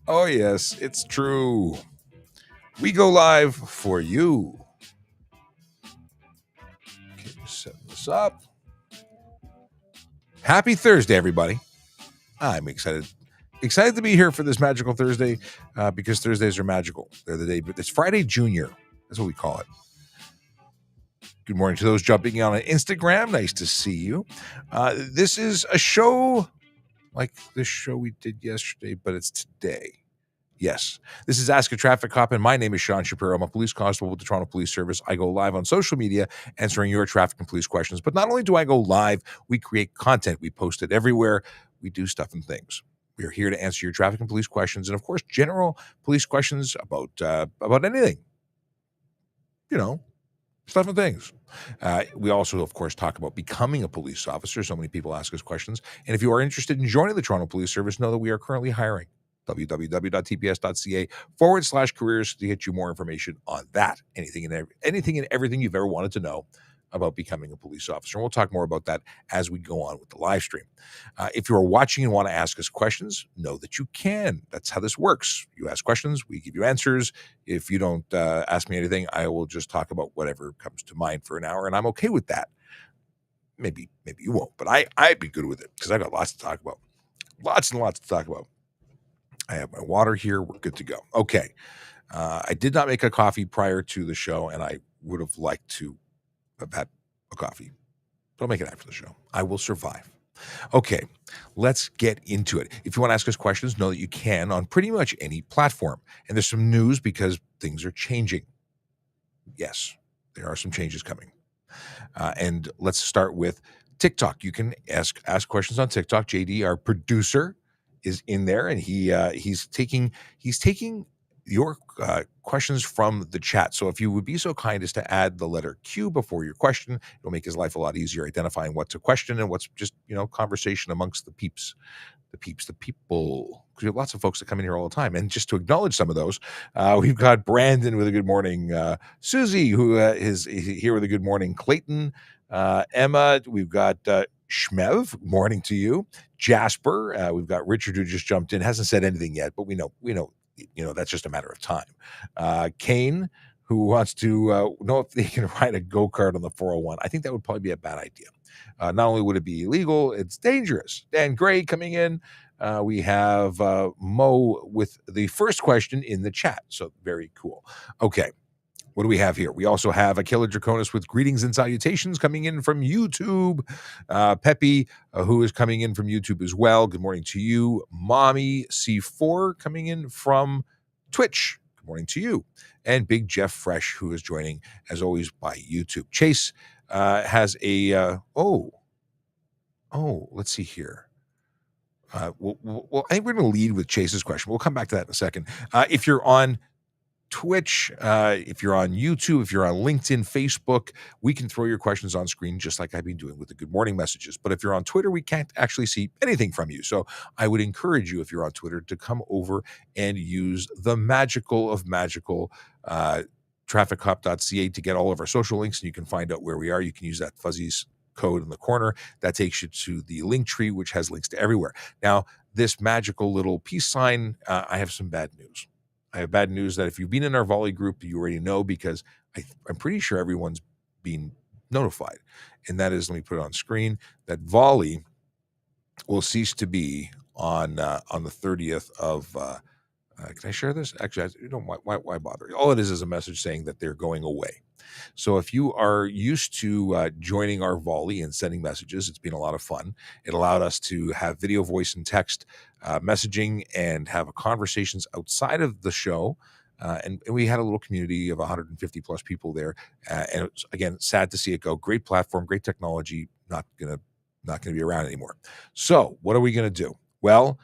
Oh, yes, it's true. We go live for you. Okay, set this up. Happy Thursday, everybody. I'm excited to be here for this magical Thursday because Thursdays are magical. They're the day, but it's Friday Junior. That's what we call it. Good morning to those jumping on Instagram. Nice to see you. This is a show like this show we did yesterday, but it's today. Yes, this is Ask a Traffic Cop, and my name is Sean Shapiro. I'm a police constable with the Toronto Police Service. I go live on social media answering your traffic and police questions. But not only do I go live, we create content. We post it everywhere. We do stuff and things. We are here to answer your traffic and police questions, and of course, general police questions about anything. You know, stuff and things. We also, of course, talk about becoming a police officer. So many people ask us questions. And if you are interested in joining the Toronto Police Service, know that we are currently hiring. www.tps.ca/careers to get you more information on that. Anything and everything you've ever wanted to know about becoming a police officer. And we'll talk more about that as we go on with the live stream. If you are watching and want to ask us questions, know that you can. That's how this works. You ask questions, we give you answers. If you don't ask me anything, I will just talk about whatever comes to mind for an hour, and I'm okay with that. Maybe you won't, but I'd be good with it because I got lots to talk about. Lots and lots to talk about. I have my water here. We're good to go. Okay. I did not make a coffee prior to the show, and I would have liked to have had a coffee. But I'll make it after the show. I will survive. Okay, let's get into it. If you want to ask us questions, know that you can on pretty much any platform. And there's some news because things are changing. Yes, there are some changes coming. And let's start with TikTok. You can ask questions on TikTok. JD, our producer, is in there, and he's taking your questions from the chat. So if you would be so kind as to add the letter Q before your question, it'll make his life a lot easier identifying what to question and what's just conversation amongst the peeps. The people. Because we have lots of folks that come in here all the time. And just to acknowledge some of those, we've got Brandon with a good morning, Susie, who is here with a good morning, Clayton, Emma, we've got Shmev, morning to you, Jasper, we've got Richard who just jumped in, hasn't said anything yet, but we know, that's just a matter of time. Kane, who wants to know if they can ride a go-kart on the 401. I think that would probably be a bad idea. Not only would it be illegal, it's dangerous. Dan Gray coming in. We have Mo with the first question in the chat. So very cool. Okay. What do we have here? We also have Akila Draconis with greetings and salutations coming in from YouTube. Pepe, who is coming in from YouTube as well. Good morning to you. Mommy C4 coming in from Twitch. Good morning to you. And Big Jeff Fresh, who is joining, as always, by YouTube. Chase has a, let's see here. Well, I think we're going to lead with Chase's question. We'll come back to that in a second. If you're on Twitch, if you're on YouTube, if you're on LinkedIn, Facebook, we can throw your questions on screen just like I've been doing with the good morning messages. But if you're on Twitter, we can't actually see anything from you. So I would encourage you, if you're on Twitter, to come over and use the magical of magical trafficcop.ca to get all of our social links, and you can find out where we are. You can use that fuzzy code in the corner. That takes you to the link tree, which has links to everywhere. Now, this magical little peace sign, I have some bad news. I have bad news that if you've been in our volley group, you already know, because I'm pretty sure everyone's been notified. And that is, let me put it on screen, that volley will cease to be on the 30th of, can I share this? Actually, why bother? All it is a message saying that they're going away. So if you are used to joining our volley and sending messages, it's been a lot of fun. It allowed us to have video, voice, and text messaging and have conversations outside of the show. And we had a little community of 150 plus people there. And it's, again, sad to see it go. Great platform, great technology, not gonna be around anymore. So what are we going to do? Well,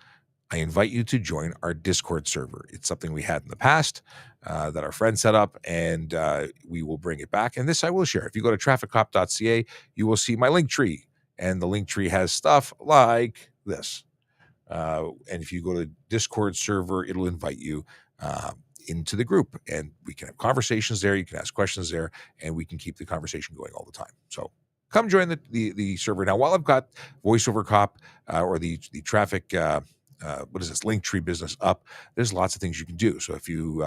I invite you to join our Discord server. It's something we had in the past that our friend set up, and we will bring it back. And this I will share. If you go to trafficcop.ca, you will see my link tree. And the link tree has stuff like this. And if you go to Discord server, it'll invite you into the group. And we can have conversations there. You can ask questions there, and we can keep the conversation going all the time. So come join the server. Now, while I've got VoiceOver Cop or the traffic what is this, Linktree business up. There's lots of things you can do. So if you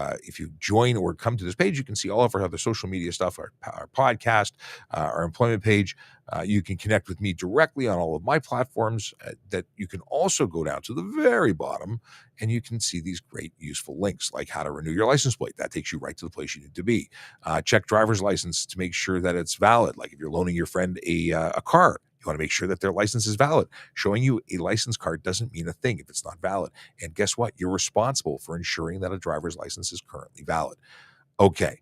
join or come to this page, you can see all of our other social media stuff, our podcast, our employment page. You can connect with me directly on all of my platforms. That you can also go down to the very bottom, and you can see these great useful links like how to renew your license plate. That takes you right to the place you need to be. Check driver's license to make sure that it's valid. Like if you're loaning your friend a car, you want to make sure that their license is valid. Showing you a license card doesn't mean a thing if it's not valid. And guess what? You're responsible for ensuring that a driver's license is currently valid. Okay.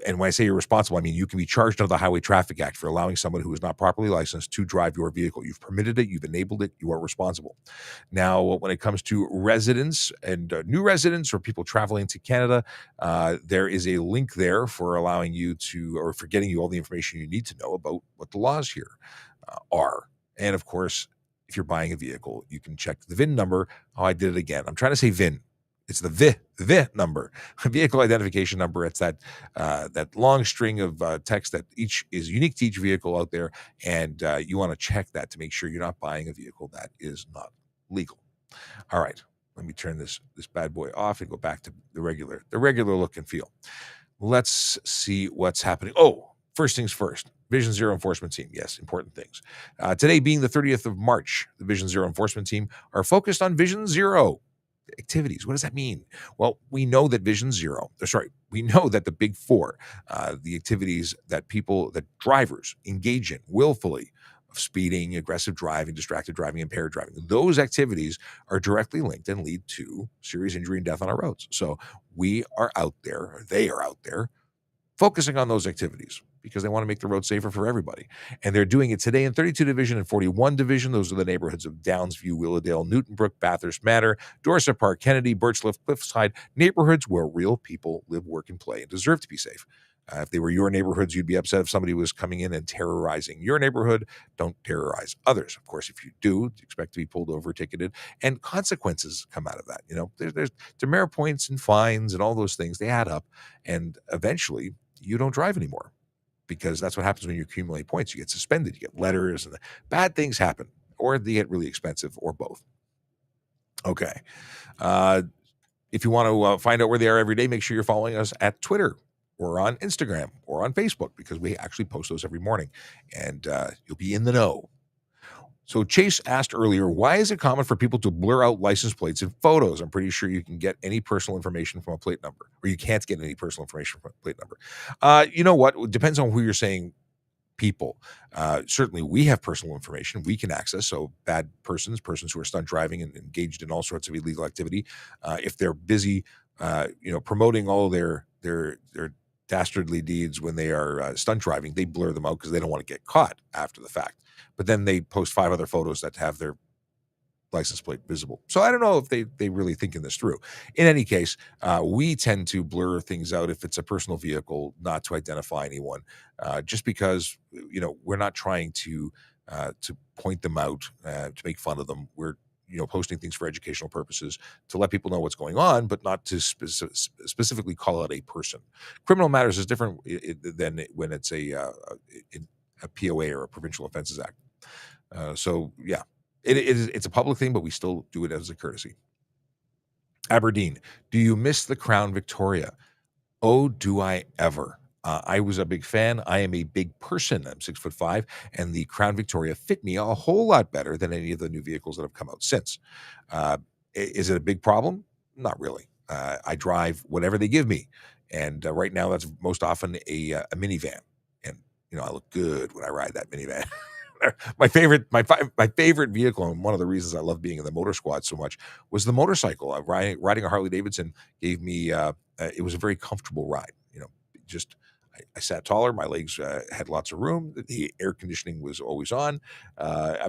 And when I say you're responsible, I mean you can be charged under the Highway Traffic Act for allowing someone who is not properly licensed to drive your vehicle. You've permitted it, you've enabled it, you are responsible. Now, when it comes to residents and new residents or people traveling to Canada, there is a link there for allowing you to, or for getting you all the information you need to know about what the laws here are. And of course, if you're buying a vehicle, you can check the VIN number. Oh, I did it again. I'm trying to say VIN. It's the VIN number, vehicle identification number. It's that long string of text that each is unique to each vehicle out there, and you want to check that to make sure you're not buying a vehicle that is not legal. All right, let me turn this bad boy off and go back to the regular look and feel. Let's see what's happening. Oh, first things first. Vision Zero Enforcement Team. Yes, important things. Today being the 30th of March, the Vision Zero Enforcement Team are focused on Vision Zero activities. What does that mean? Well, we know that we know that the big four, the activities that drivers engage in willfully, of speeding, aggressive driving, distracted driving, impaired driving, those activities are directly linked and lead to serious injury and death on our roads. So they are out there focusing on those activities because they want to make the road safer for everybody. And they're doing it today in 32 Division and 41 Division. Those are the neighborhoods of Downsview, Willowdale, Newtonbrook, Bathurst Manor, Dorset Park, Kennedy, Birchcliff, Cliffside, neighborhoods where real people live, work, and play and deserve to be safe. If they were your neighborhoods, you'd be upset if somebody was coming in and terrorizing your neighborhood. Don't terrorize others. Of course, if you do, expect to be pulled over, ticketed, and consequences come out of that. There's demerit points and fines and all those things. They add up, and eventually you don't drive anymore because that's what happens when you accumulate points. You get suspended, you get letters, and bad things happen, or they get really expensive, or both. Okay. If you want to find out where they are every day, make sure you're following us at Twitter or on Instagram or on Facebook because we actually post those every morning, and you'll be in the know. So Chase asked earlier, why is it common for people to blur out license plates in photos? I'm pretty sure you can get any personal information from a plate number, or you can't get any personal information from a plate number. You know what? It depends on who you're saying people. Certainly we have personal information we can access. So bad persons who are stunt driving and engaged in all sorts of illegal activity, if they're busy, promoting all their dastardly deeds when they are stunt driving, they blur them out because they don't want to get caught after the fact. But then they post 5 other photos that have their license plate visible. So I don't know if they really thinking this through. In any case, we tend to blur things out if it's a personal vehicle, not to identify anyone, just because we're not trying to point them out, to make fun of them. We're posting things for educational purposes to let people know what's going on, but not to specifically call out a person. Criminal matters is different than when it's a POA or a Provincial Offences Act. So yeah, it's a public thing, but we still do it as a courtesy. Aberdeen, do you miss the Crown Victoria? Oh, do I ever? I was a big fan. I am a big person. I'm 6'5", and the Crown Victoria fit me a whole lot better than any of the new vehicles that have come out since. Is it a big problem? Not really. I drive whatever they give me, and right now that's most often a minivan, and I look good when I ride that minivan. my favorite vehicle, and one of the reasons I love being in the motor squad so much, was the motorcycle. Riding a Harley Davidson gave me it was a very comfortable ride. I sat taller, my legs had lots of room, the air conditioning was always on.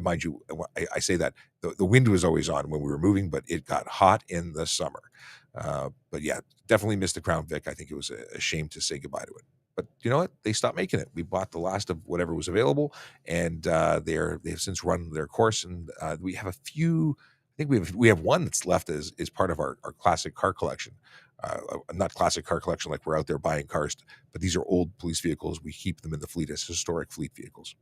Mind you, I say that the wind was always on when we were moving, but it got hot in the summer. But yeah, definitely missed the Crown Vic. I think it was a shame to say goodbye to it. But you know what? They stopped making it. We bought the last of whatever was available, and they've since run their course. And we have a few. I think we have one that's left as part of our classic car collection. Not classic car collection like we're out there buying cars, but these are old police vehicles. We keep them in the fleet as historic fleet vehicles.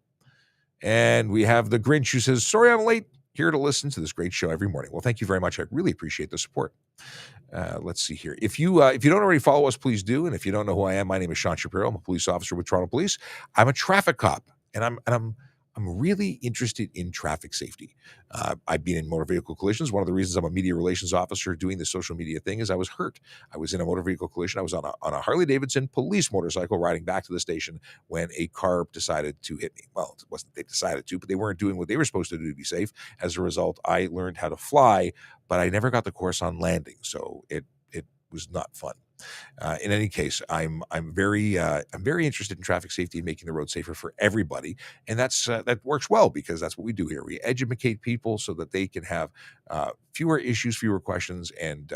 And we have the Grinch who says, "Sorry I'm late. here to listen to this great show every morning. Well, thank you very much. I really appreciate the support. Let's see here. If you don't already follow us, please do. And if you don't know who I am, my name is Sean Shapiro. I'm a police officer with Toronto Police. I'm a traffic cop, and I'm really interested in traffic safety. I've been in motor vehicle collisions. One of the reasons I'm a media relations officer doing the social media thing is I was hurt. I was in a motor vehicle collision. I was on a Harley Davidson police motorcycle riding back to the station when a car decided to hit me. Well, it wasn't they decided to, but they weren't doing what they were supposed to do to be safe. As a result, I learned how to fly, but I never got the course on landing, so it was not fun. In any case, I'm very interested in traffic safety and making the road safer for everybody, and that works well because that's what we do here. We educate people so that they can have fewer issues, fewer questions, and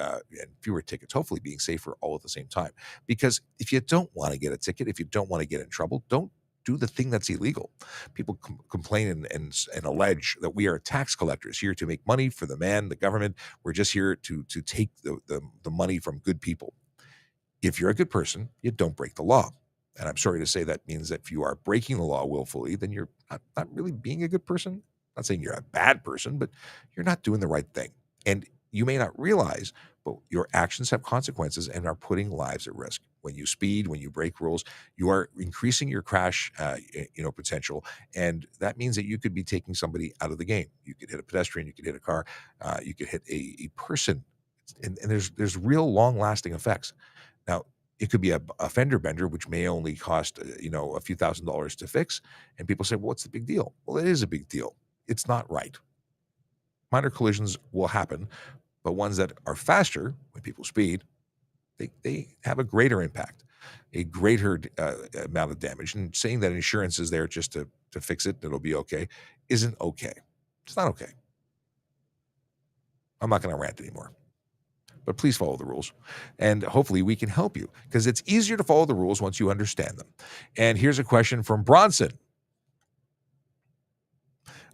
fewer tickets. Hopefully, being safer all at the same time. Because if you don't want to get a ticket, if you don't want to get in trouble, don't do the thing that's illegal. People complain and allege that we are tax collectors here to make money for the government. We're just here to take the money from good people. If you're a good person, you don't break the law. And I'm sorry to say that means that if you are breaking the law willfully, then you're not really being a good person. I'm not saying you're a bad person, but you're not doing the right thing. And you may not realize, but your actions have consequences and are putting lives at risk. When you speed, when you break rules, you are increasing your crash, potential, and that means that you could be taking somebody out of the game. You could hit a pedestrian, you could hit a car, you could hit a person, and there's real long-lasting effects. Now, it could be a fender bender, which may only cost, a few $1,000s to fix. And people say, well, what's the big deal? Well, it is a big deal. It's not right. Minor collisions will happen, but ones that are faster, when people speed, they have a greater impact, a greater amount of damage. And saying that insurance is there just to fix it, it'll be okay, isn't okay. It's not okay. I'm not going to rant anymore. But please follow the rules. And hopefully we can help you because it's easier to follow the rules once you understand them. And here's a question from Bronson.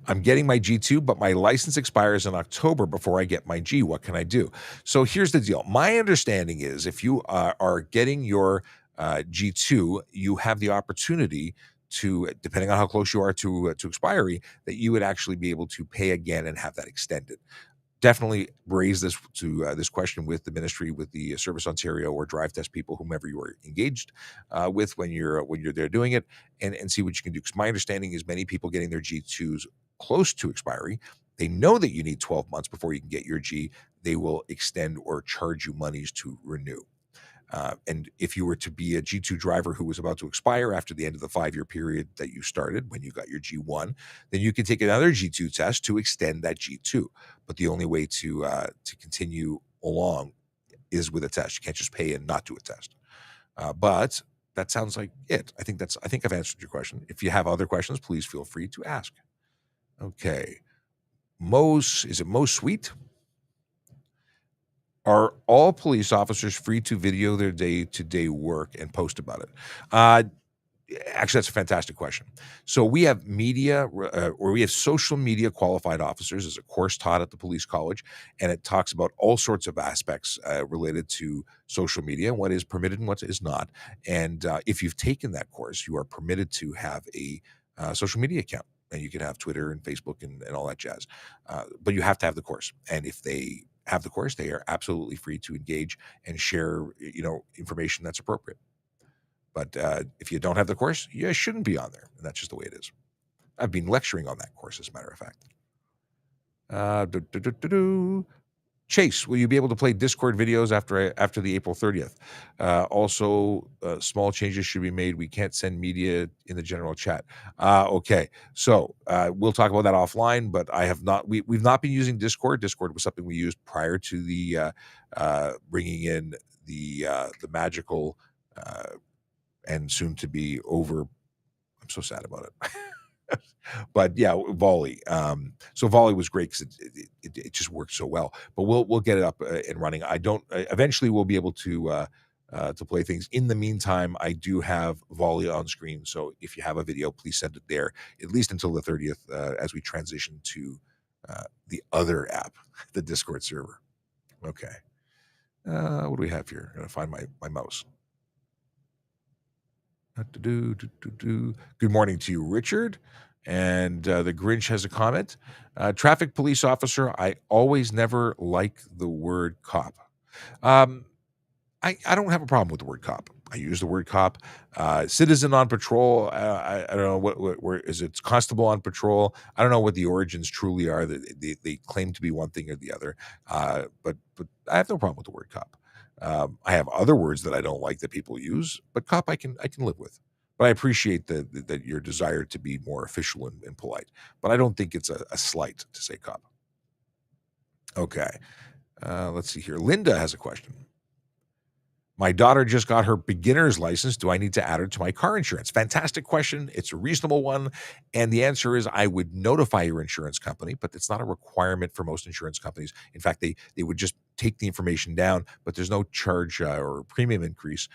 I'm getting my G2, but my license expires in October before I get my G. What can I do? So here's the deal. My understanding is if you are getting your G2, you have the opportunity to, depending on how close you are to expiry, that you would actually be able to pay again and have that extended. Definitely raise this question with the ministry, with the Service Ontario or Drive Test people, whomever you are engaged with when you're there doing it, and see what you can do. Because my understanding is many people getting their G2s close to expiry, they know that you need 12 months before you can get your G. They will extend or charge you monies to renew. And if you were to be a G2 driver who was about to expire after the end of the 5-year period that you started when you got your G1, then you can take another G2 test to extend that G2. But the only way to continue along is with a test. You can't just pay and not do a test. But that sounds like it. I think I've answered your question. If you have other questions, please feel free to ask. Okay. Is it Mo Sweet? Are all police officers free to video their day-to-day work and post about it? Actually, that's a fantastic question. So we have we have social media qualified officers. There's a course taught at the police college, and it talks about all sorts of aspects related to social media, what is permitted and what is not. And if you've taken that course, you are permitted to have a social media account, and you can have Twitter and Facebook and all that jazz. But you have to have the course, and if they have the course, they are absolutely free to engage and share, information that's appropriate. But if you don't have the course, you shouldn't be on there. And that's just the way it is. I've been lecturing on that course, as a matter of fact. Chase, will you be able to play Discord videos after the April 30th? Also, small changes should be made. We can't send media in the general chat. Okay, so we'll talk about that offline. But I have not. We've not been using Discord. Discord was something we used prior to the bringing in the magical and soon to be over. I'm so sad about it. But yeah, volley. So volley was great because it just worked so well. But we'll get it up and running. I don't. Eventually, we'll be able to play things. In the meantime, I do have volley on screen. So if you have a video, please send it there at least until the 30th, as we transition to the other app, the Discord server. Okay. What do we have here? I'm gonna find my mouse. Good morning to you, Richard. And the Grinch has a comment. Traffic police officer, I always never like the word cop. Um, I don't have a problem with the word cop. I use the word cop. Citizen on patrol. I don't know where is it. Constable on patrol. I don't know what the origins truly are. They claim to be one thing or the other. But I have no problem with the word cop. I have other words that I don't like that people use, but cop I can live with. But I appreciate that your desire to be more official and polite. But I don't think it's a slight to say cop. Okay. Let's see here. Linda has a question. My daughter just got her beginner's license. Do I need to add her to my car insurance? Fantastic question. It's a reasonable one. And the answer is I would notify your insurance company, but it's not a requirement for most insurance companies. In fact, they would just take the information down, but there's no charge or premium increase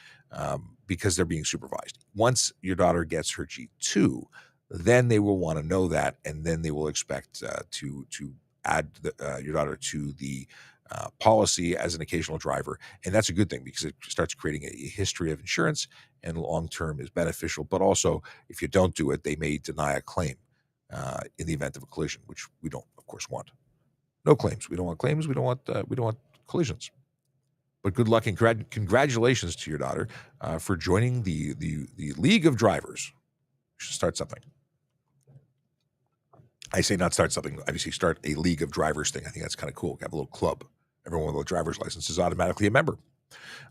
because they're being supervised. Once your daughter gets her G2, then they will want to know that, and then they will expect to add your daughter to the policy as an occasional driver. And that's a good thing because it starts creating a history of insurance and long term is beneficial. But also, if you don't do it, they may deny a claim in the event of a collision, which we don't, of course, want. No claims. We don't want claims. We don't want collisions. But good luck and congratulations to your daughter for joining the League of Drivers. You should start something. I say not start something. Obviously, start a League of Drivers thing. I think that's kind of cool. Have a little club. Everyone with a driver's license is automatically a member.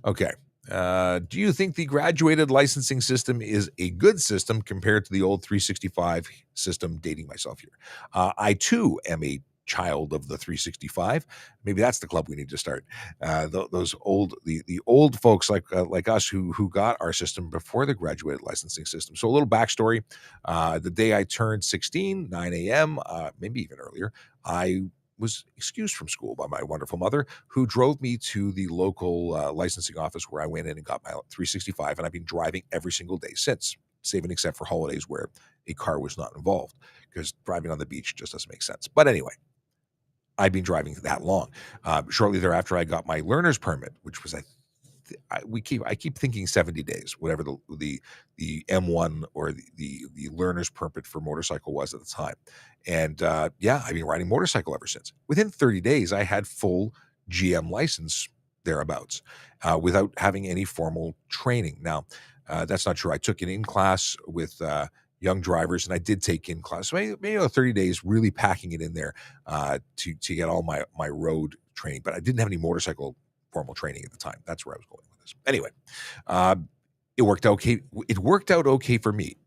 Okay. Do you think the graduated licensing system is a good system compared to the old 365 system? Dating myself here. I too am a child of the 365. Maybe that's the club we need to start. Those old the old folks like us who got our system before the graduated licensing system. So a little backstory: the day I turned 16, 9 a.m., maybe even earlier, I was excused from school by my wonderful mother, who drove me to the local licensing office where I went in and got my 365. And I've been driving every single day since, save and except for holidays where a car was not involved, because driving on the beach just doesn't make sense. But anyway, I've been driving that long. Shortly thereafter, I got my learner's permit, which was I keep thinking 70 days, whatever the M1 or the learner's permit for motorcycle was at the time. And yeah, I've been riding motorcycle ever since. Within 30 days, I had full GM license thereabouts without having any formal training. Now, that's not true. I took an in class with young drivers, and I did take in class. So maybe 30 days, really packing it in there to get all my road training. But I didn't have any motorcycle formal training at the time. That's where I was going with this. Anyway, uh, it worked out okay. It worked out okay for me,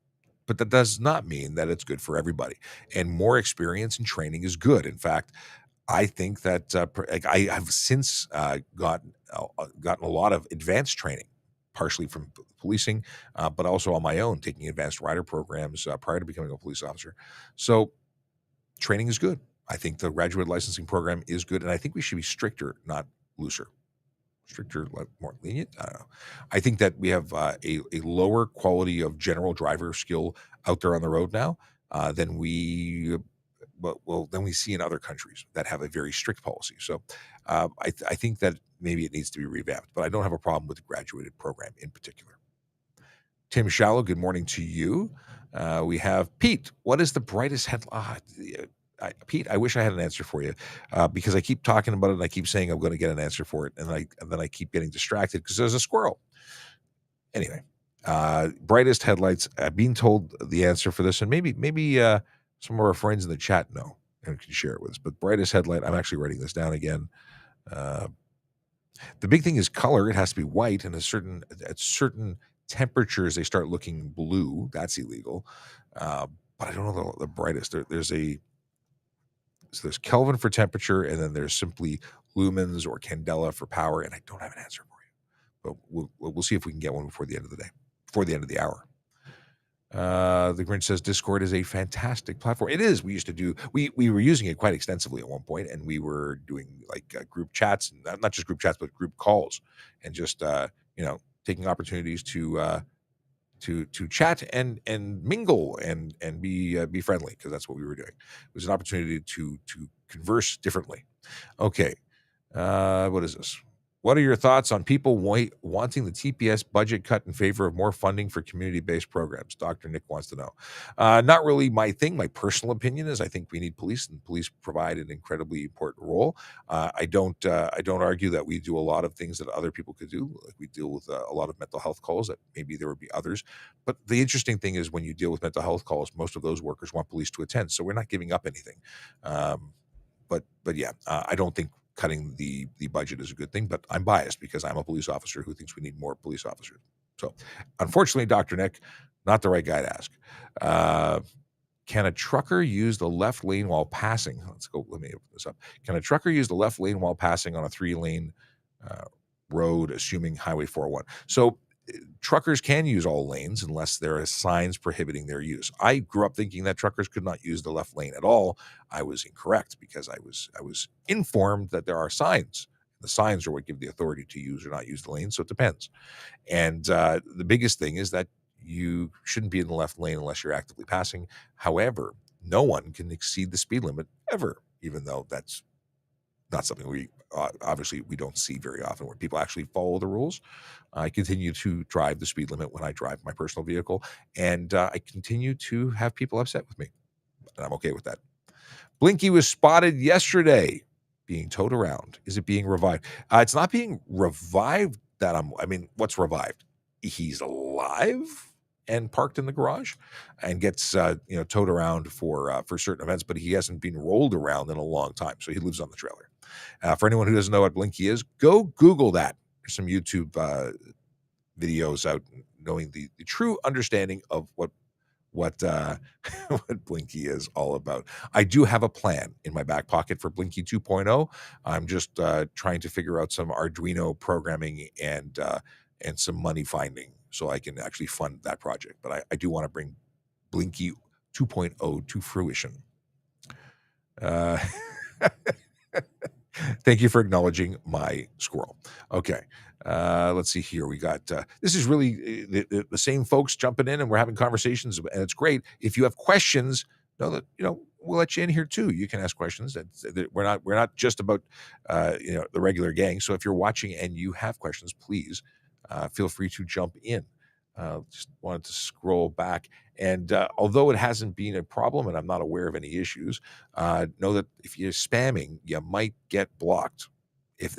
but that does not mean that it's good for everybody. And more experience and training is good. In fact, I think that like I have since gotten a lot of advanced training, partially from policing, but also on my own, taking advanced rider programs prior to becoming a police officer. So training is good. I think the graduate licensing program is good, and I think we should be stricter, not looser. Stricter, more lenient. I don't know. I think that we have a lower quality of general driver skill out there on the road now than than we see in other countries that have a very strict policy. So I think that maybe it needs to be revamped, but I don't have a problem with the graduated program in particular. Tim Shallow, good morning to you. We have Pete. What is the brightest headline? Pete, I wish I had an answer for you because I keep talking about it and I keep saying I'm going to get an answer for it, and then I keep getting distracted because there's a squirrel. Anyway, brightest headlights. I've been told the answer for this, and maybe some of our friends in the chat know and can share it with us. But brightest headlight. I'm actually writing this down again. The big thing is color. It has to be white, and at certain temperatures they start looking blue. That's illegal. But I don't know the brightest. There's Kelvin for temperature, and then there's simply lumens or candela for power, and I don't have an answer for you. But we'll see if we can get one before the end of the day, before the end of the hour. The Grinch says Discord is a fantastic platform. It is. We used to do. We were using it quite extensively at one point, and we were doing like group chats, and not just group chats, but group calls, and just taking opportunities to chat and mingle and be friendly, because that's what we were doing. It was an opportunity to converse differently. Okay, what is this? What are your thoughts on people wanting the TPS budget cut in favor of more funding for community-based programs? Dr. Nick wants to know. Not really my thing. My personal opinion is I think we need police, and police provide an incredibly important role. I don't argue that we do a lot of things that other people could do. Like we deal with a lot of mental health calls that maybe there would be others. But the interesting thing is when you deal with mental health calls, most of those workers want police to attend. So we're not giving up anything. But yeah, I don't think cutting the budget is a good thing, but I'm biased because I'm a police officer who thinks we need more police officers. So unfortunately, Dr. Nick, not the right guy to ask. Can a trucker use the left lane while passing? Let's go. Let me open this up. Can a trucker use the left lane while passing on a 3-lane road, assuming Highway 401? So truckers can use all lanes unless there are signs prohibiting their use. I grew up thinking that truckers could not use the left lane at all. I was incorrect because I was informed that there are signs. The signs are what give the authority to use or not use the lane, so it depends. And the biggest thing is that you shouldn't be in the left lane unless you're actively passing. However, no one can exceed the speed limit ever, even though that's not something we obviously we don't see very often where people actually follow the rules. I continue to drive the speed limit when I drive my personal vehicle, and I continue to have people upset with me, and I'm okay with that. Blinky was spotted yesterday being towed around. Is it being revived? It's not being revived. I mean, what's revived? He's alive and parked in the garage, and gets towed around for certain events, but he hasn't been rolled around in a long time, so he lives on the trailer. For anyone who doesn't know what Blinky is, go Google that. There's some YouTube videos out knowing the true understanding of what what Blinky is all about. I do have a plan in my back pocket for Blinky 2.0. I'm just trying to figure out some Arduino programming and some money finding so I can actually fund that project. But I do want to bring Blinky 2.0 to fruition. Uh, Thank you for acknowledging my squirrel. Okay. Let's see here. We got this is really the same folks jumping in, and we're having conversations, and it's great. If you have questions, know that we'll let you in here too. You can ask questions. We're not just about the regular gang. So if you're watching and you have questions, please feel free to jump in. Just wanted to scroll back, and although it hasn't been a problem, and I'm not aware of any issues, know that if you're spamming, you might get blocked.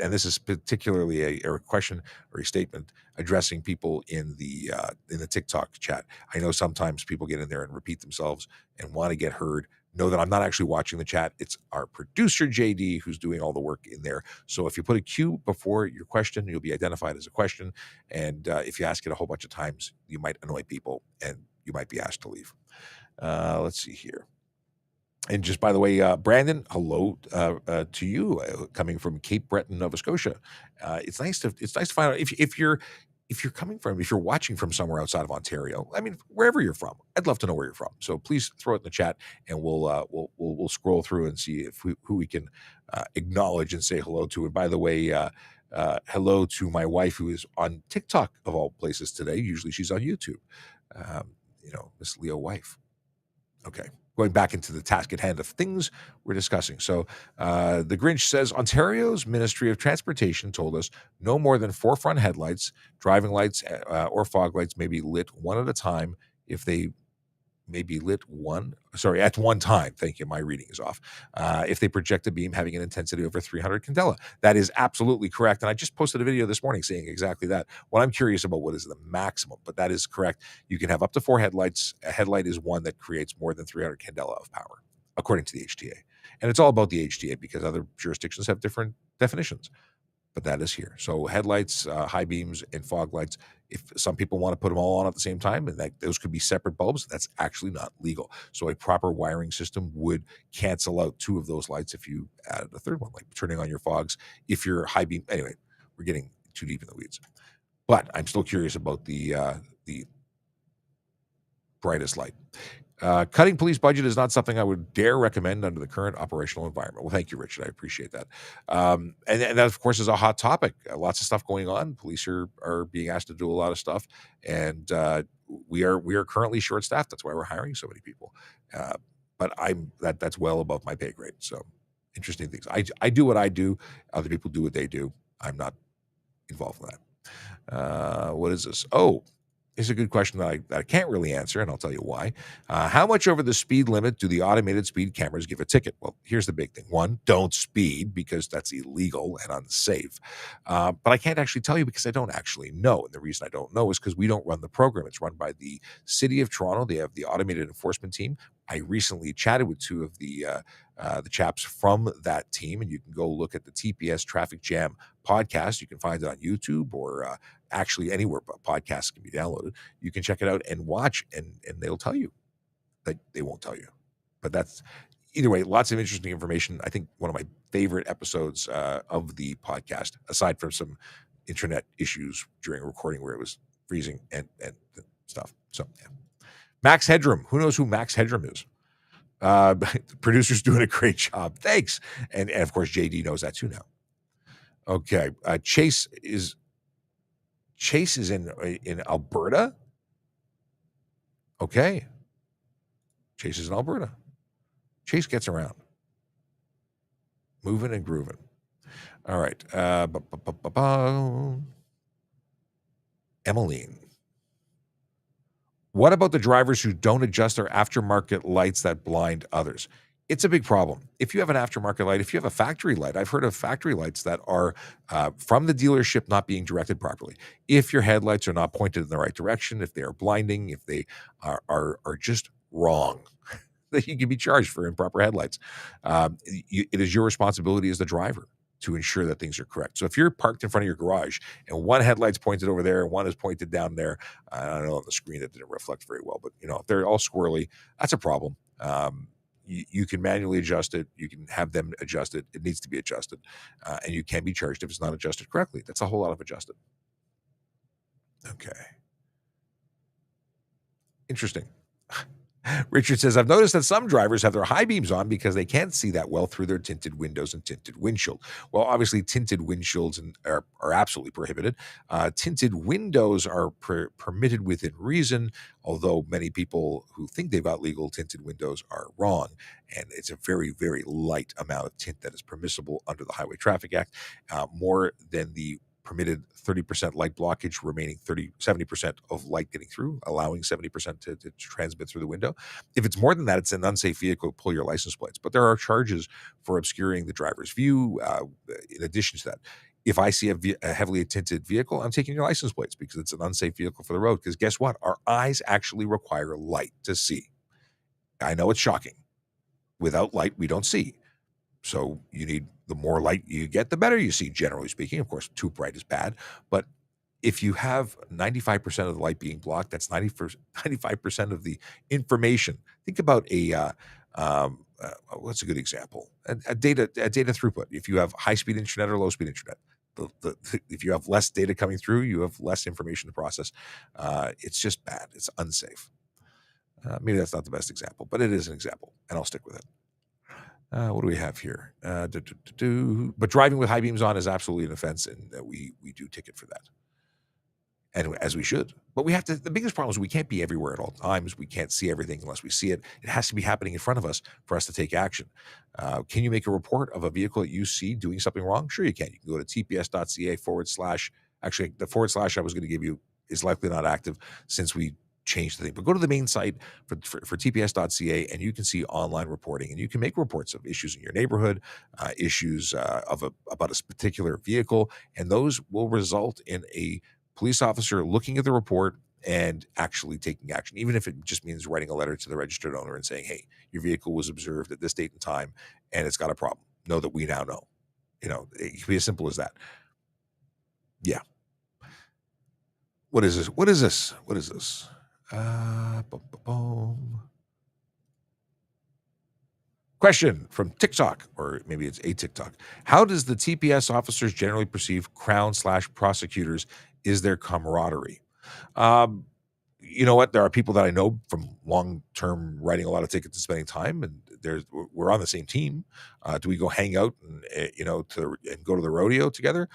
And this is particularly a question or a statement addressing people in the TikTok chat. I know sometimes people get in there and repeat themselves and want to get heard. Know that I'm not actually watching the chat. It's our producer JD who's doing all the work in there. So if you put a Q before your question, you'll be identified as a question. And if you ask it a whole bunch of times, you might annoy people and you might be asked to leave. Let's see here. And just by the way, Brandon, hello to you, coming from Cape Breton, Nova Scotia. It's nice to find out if you're watching from somewhere outside of Ontario. I mean, wherever you're from, I'd love to know where you're from. So please throw it in the chat, and we'll scroll through and see who we can acknowledge and say hello to. And by the way, hello to my wife who is on TikTok of all places today. Usually she's on YouTube. Miss Leo wife. Okay. Going back into the task at hand of things we're discussing. So the Grinch says, Ontario's Ministry of Transportation told us no more than 4 front headlights, driving lights, or fog lights may be lit one at a time if they may be lit at one time. Thank you. My reading is off. If they project a beam having an intensity over 300 candela. That is absolutely correct. And I just posted a video this morning saying exactly that. What I'm curious about, what is the maximum? But that is correct. You can have up to 4 headlights. A headlight is one that creates more than 300 candela of power, according to the HTA. And it's all about the HTA because other jurisdictions have different definitions. But that is here. So headlights, high beams, and fog lights, if some people want to put them all on at the same time, and those could be separate bulbs, that's actually not legal. So a proper wiring system would cancel out 2 of those lights if you added a third one, like turning on your fogs. If you're high beam, anyway, we're getting too deep in the weeds. But I'm still curious about the brightest light. Cutting police budget is not something I would dare recommend under the current operational environment. Well, thank you, Richard. I appreciate that. And that, of course, is a hot topic. Lots of stuff going on. Police are being asked to do a lot of stuff, and we are currently short-staffed. That's why we're hiring so many people. But that's well above my pay grade. So interesting things. I do what I do. Other people do what they do. I'm not involved in that. What is this? Oh, it's a good question that I can't really answer, and I'll tell you why. How much over the speed limit do the automated speed cameras give a ticket? Well, here's the big thing. One, don't speed because that's illegal and unsafe. But I can't actually tell you because I don't actually know. And the reason I don't know is because we don't run the program. It's run by the City of Toronto. They have the automated enforcement team. I recently chatted with two of the chaps from that team, and you can go look at the TPS Traffic Jam podcast. You can find it on YouTube or actually anywhere podcasts can be downloaded. You can check it out and watch, and they'll tell you. They won't tell you, but that's either way. Lots of interesting information. I think one of my favorite episodes of the podcast, aside from some internet issues during recording where it was freezing and stuff. So yeah. Max Headroom. Who knows who Max Headroom is? The producer's doing a great job. Thanks. And of course, JD knows that too now. Okay. Chase is in Alberta. Okay. Chase is in Alberta. Chase gets around. Moving and grooving. All right. Emmeline. What about the drivers who don't adjust their aftermarket lights that blind others? It's a big problem. If you have an aftermarket light, if you have a factory light, I've heard of factory lights that are from the dealership not being directed properly. If your headlights are not pointed in the right direction, if they are blinding, if they are just wrong, that you can be charged for improper headlights. It is your responsibility as the driver to ensure that things are correct. So if you're parked in front of your garage and one headlight's pointed over there and one is pointed down there, I don't know on the screen that didn't reflect very well, but if they're all squirrely, that's a problem. You can manually adjust it. You can have them adjust it. It needs to be adjusted, and you can be charged if it's not adjusted correctly. That's a whole lot of adjusted. Okay. Interesting. Richard says, I've noticed that some drivers have their high beams on because they can't see that well through their tinted windows and tinted windshield. Well, obviously, tinted windshields are absolutely prohibited. Tinted windows are permitted within reason, although many people who think they've got legal tinted windows are wrong. And it's a very, very light amount of tint that is permissible under the Highway Traffic Act, more than the permitted 30% light blockage, remaining 70% of light getting through, allowing 70% to transmit through the window. If it's more than that, it's an unsafe vehicle, pull your license plates. But there are charges for obscuring the driver's view. In addition to that, if I see a heavily tinted vehicle, I'm taking your license plates because it's an unsafe vehicle for the road. Because guess what? Our eyes actually require light to see. I know it's shocking. Without light, we don't see. So you need the more light you get, the better you see, generally speaking. Of course, too bright is bad. But if you have 95% of the light being blocked, that's 95% of the information. Think about what's a good example? A data throughput. If you have high-speed internet or low-speed internet, if you have less data coming through, you have less information to process. It's just bad. It's unsafe. Maybe that's not the best example, but it is an example, and I'll stick with it. What do we have here? But driving with high beams on is absolutely an offense, and we do ticket for that, and as we should. But we have to. The biggest problem is we can't be everywhere at all times. We can't see everything unless we see it. It has to be happening in front of us for us to take action. Can you make a report of a vehicle that you see doing something wrong? Sure, you can. You can go to tps.ca/. Actually, the / I was going to give you is likely not active since we change the thing. But go to the main site for tps.ca and you can see online reporting, and you can make reports of issues in your neighborhood, issues about a particular vehicle, and those will result in a police officer looking at the report and actually taking action, even if it just means writing a letter to the registered owner and saying, hey, your vehicle was observed at this date and time and it's got a problem. Know that we now know. It can be as simple as that. Yeah. What is this? Question from TikTok, or maybe it's a TikTok. How does the TPS officers generally perceive Crown/prosecutors? Is there camaraderie? You know what? There are people that I know from long-term writing a lot of tickets and spending time, and we're on the same team. Do we go hang out and and go to the rodeo together?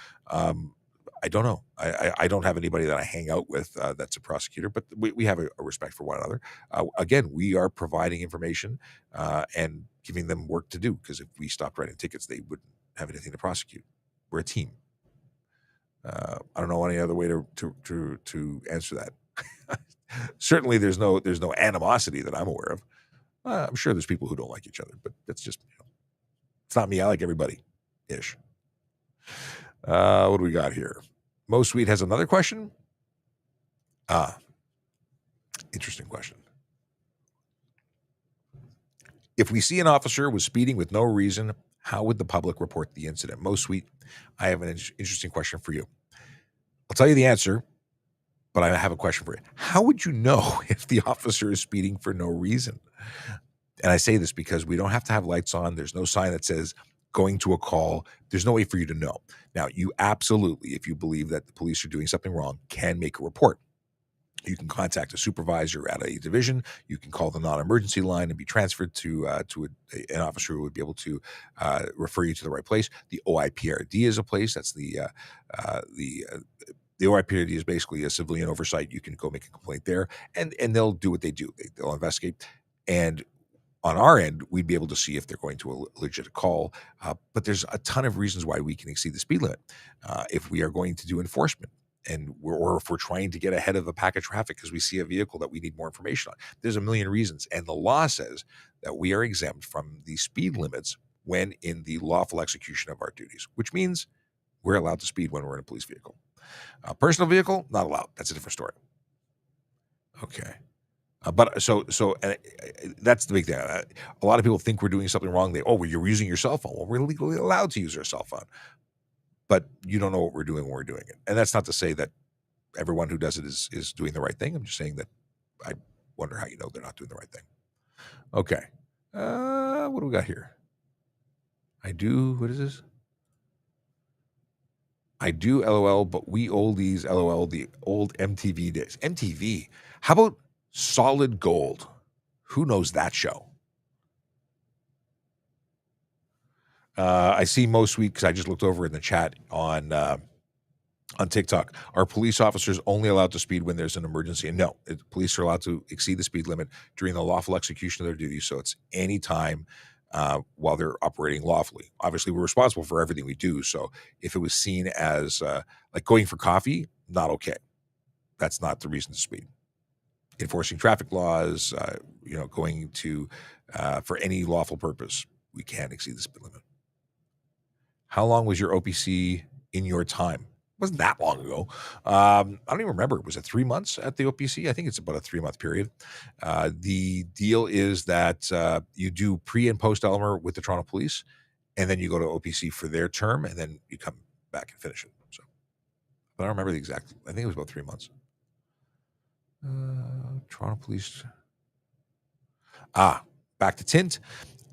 I don't know. I don't have anybody that I hang out with that's a prosecutor, but we have a respect for one another. Again, we are providing information and giving them work to do, because if we stopped writing tickets, they wouldn't have anything to prosecute. We're a team. I don't know any other way to answer that. Certainly, there's no animosity that I'm aware of. I'm sure there's people who don't like each other, but that's just it's not me. I like everybody, ish. What do we got here? Mo Sweet has another question. Ah, interesting question. If we see an officer was speeding with no reason, how would the public report the incident? Mo Sweet, I have an interesting question for you. I'll tell you the answer, but I have a question for you. How would you know if the officer is speeding for no reason? And I say this because we don't have to have lights on. There's no sign that says going to a call. There's no way for you to know. Now, you absolutely, if you believe that the police are doing something wrong, can make a report. You can contact a supervisor at a division. You can call the non-emergency line and be transferred to an officer who would be able to refer you to the right place. The OIPRD is a place. That's the OIPRD is basically a civilian oversight. You can go make a complaint there, and they'll do what they do. They'll investigate. And on our end, we'd be able to see if they're going to a legit call. But there's a ton of reasons why we can exceed the speed limit. If we are going to do enforcement, or if we're trying to get ahead of a pack of traffic because we see a vehicle that we need more information on. There's a million reasons. And the law says that we are exempt from the speed limits when in the lawful execution of our duties, which means we're allowed to speed when we're in a police vehicle. A personal vehicle, not allowed. That's a different story. Okay. But that's the big thing. A lot of people think we're doing something wrong. Well, you're using your cell phone. Well, we're legally allowed to use our cell phone, but you don't know what we're doing when we're doing it. And that's not to say that everyone who does it is doing the right thing. I'm just saying that I wonder how you know they're not doing the right thing. Okay. What do we got here? What is this? I do LOL, but we oldies LOL, the old MTV days. MTV. How about Solid Gold? Who knows that show? I see most weeks, because I just looked over in the chat on TikTok. Are police officers only allowed to speed when there's an emergency? And no, police are allowed to exceed the speed limit during the lawful execution of their duties. So it's any time while they're operating lawfully. Obviously, we're responsible for everything we do. So if it was seen as like going for coffee, not okay. That's not the reason to speed. Enforcing traffic laws, going to for any lawful purpose, we can exceed the speed limit. How long was your OPC in your time? It wasn't that long ago. I don't even remember. Was it 3 months at the OPC? I think it's about a 3-month period. The deal is that you do pre and post Elmer with the Toronto Police, and then you go to OPC for their term, and then you come back and finish it. So, but I don't remember the exact. I think it was about 3 months. Toronto Police. Back to tint.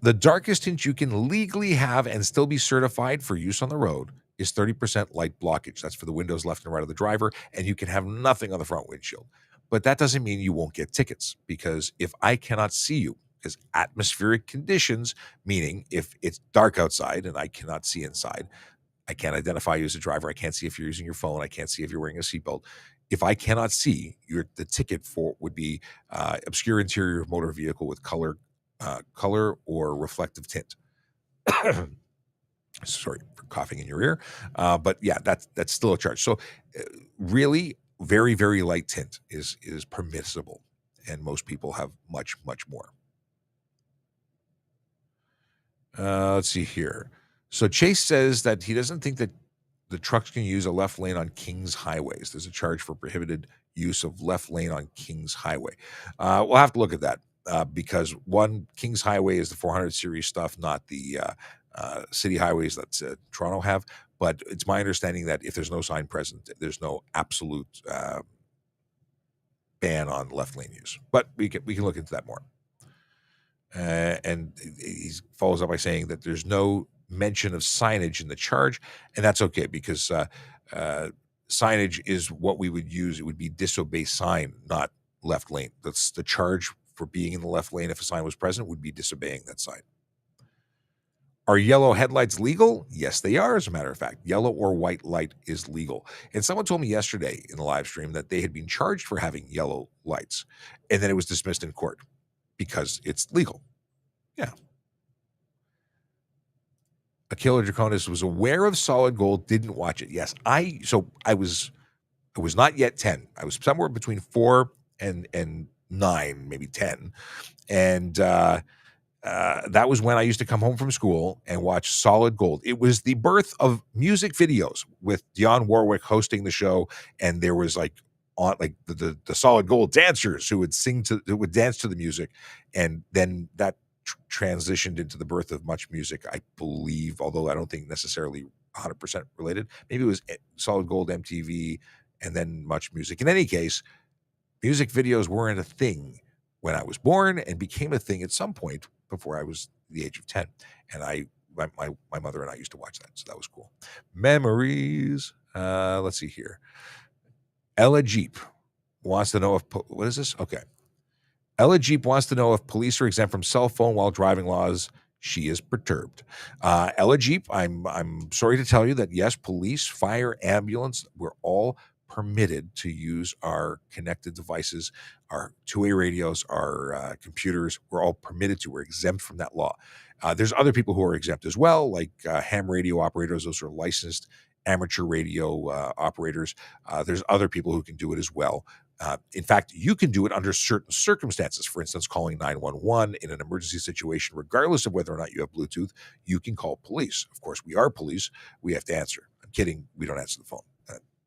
The darkest tint you can legally have and still be certified for use on the road is 30% light blockage. That's for the windows left and right of the driver, and you can have nothing on the front windshield. But that doesn't mean you won't get tickets, because if I cannot see you, because atmospheric conditions, meaning if it's dark outside and I cannot see inside, I can't identify you as a driver. I can't see if you're using your phone. I can't see if you're wearing a seatbelt. If I cannot see, the ticket for would be obscure interior of motor vehicle with color or reflective tint. Sorry for coughing in your ear, but yeah, that's still a charge. So, really, very very light tint is permissible, and most people have much more. Let's see here. So Chase says that he doesn't think that the trucks can use a left lane on Kings highways. There's a charge for prohibited use of left lane on Kings Highway. We'll have to look at that because one, Kings Highway is the 400 series stuff, not the city highways that Toronto have. But it's my understanding that if there's no sign present, there's no absolute ban on left lane use. But we can look into that more. And he follows up by saying that there's no mention of signage in the charge, and that's okay because signage is what we would use. It would be disobey sign, not left lane. That's the charge for being in the left lane. If a sign was present, would be disobeying that sign. Are yellow headlights legal? Yes, they are. As a matter of fact, yellow or white light is legal. And someone told me yesterday in the live stream that they had been charged for having yellow lights, and then it was dismissed in court because it's legal. Yeah. Akila Draconis was aware of Solid Gold, didn't watch it. Yes, I was not yet 10. I was somewhere between 4 and 9, maybe 10. And that was when I used to come home from school and watch Solid Gold. It was the birth of music videos with Dionne Warwick hosting the show, and there was like on like the Solid Gold dancers who would dance to the music, and then that transitioned into the birth of Much Music, I believe, although I don't think necessarily 100% related. Maybe it was Solid Gold, MTV, and then Much Music. In any case, music videos weren't a thing when I was born and became a thing at some point before I was the age of 10. And my mother and I used to watch that. So that was cool. Memories. Let's see here. Ella Jeep wants to know if, what is this? Okay. Ella Jeep wants to know if police are exempt from cell phone while driving laws. She is perturbed. Ella Jeep, I'm sorry to tell you that yes, police, fire, ambulance, we're all permitted to use our connected devices, our two-way radios, our computers. We're all permitted to. We're exempt from that law. There's other people who are exempt as well, like ham radio operators. Those are licensed amateur radio operators. There's other people who can do it as well. In fact, you can do it under certain circumstances. For instance, calling 911 in an emergency situation, regardless of whether or not you have Bluetooth, you can call police. Of course, we are police. We have to answer. I'm kidding. We don't answer the phone.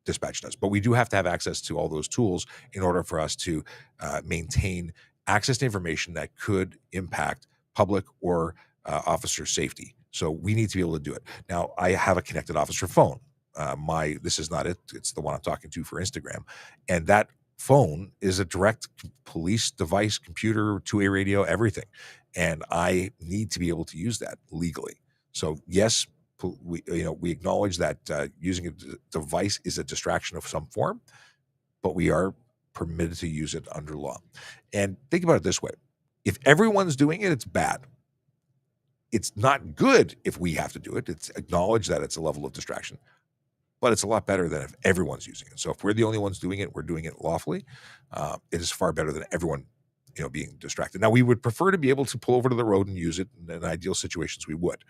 Dispatch does. But we do have to have access to all those tools in order for us to maintain access to information that could impact public or officer safety. So we need to be able to do it. Now, I have a connected officer phone. This is not it. It's the one I'm talking to for Instagram. And that phone is a direct police device, computer, two-way radio, everything. And I need to be able to use that legally. So yes, we acknowledge that using a device is a distraction of some form, but we are permitted to use it under law. And think about it this way. If everyone's doing it, it's bad. It's not good if we have to do it. It's acknowledge that it's a level of distraction, but it's a lot better than if everyone's using it. So if we're the only ones doing it, we're doing it lawfully. It is far better than everyone, being distracted. Now, we would prefer to be able to pull over to the road and use it. In ideal situations, we would,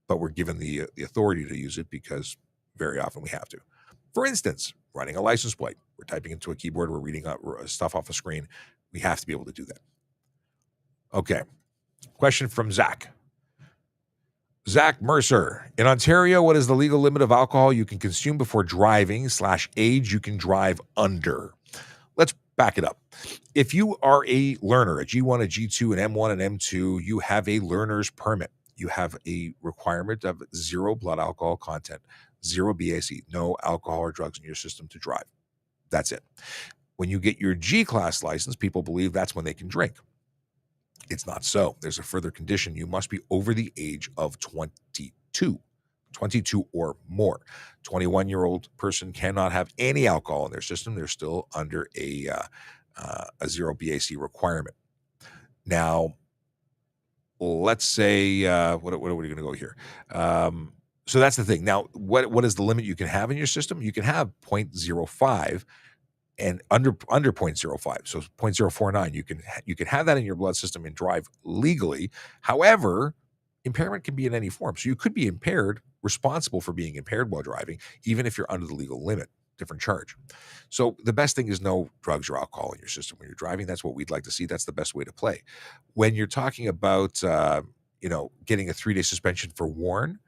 but we're given the authority to use it because very often we have to. For instance, running a license plate. We're typing into a keyboard. We're reading stuff off a screen. We have to be able to do that. Okay. Question from Zach. Zach Mercer. In Ontario, what is the legal limit of alcohol you can consume before driving / age you can drive under? Let's back it up. If you are a learner, a G1, a G2, an M1, an M2, you have a learner's permit. You have a requirement of 0 blood alcohol content, 0 BAC, no alcohol or drugs in your system to drive. That's it. When you get your G-class license, people believe that's when they can drink. It's not so. There's a further condition. You must be over the age of 22 or more. 21-year-old person cannot have any alcohol in their system. They're still under a 0 BAC requirement. Now, let's say, what are we going to go here? So that's the thing. Now, what is the limit you can have in your system? You can have 0.05 and under 0.05, so 0.049. You can have that in your blood system and drive legally. However, impairment can be in any form. So you could be impaired, responsible for being impaired while driving, even if you're under the legal limit. Different charge. So the best thing is no drugs or alcohol in your system when you're driving. That's what we'd like to see. That's the best way to play. When you're talking about getting a 3-day suspension for WARN,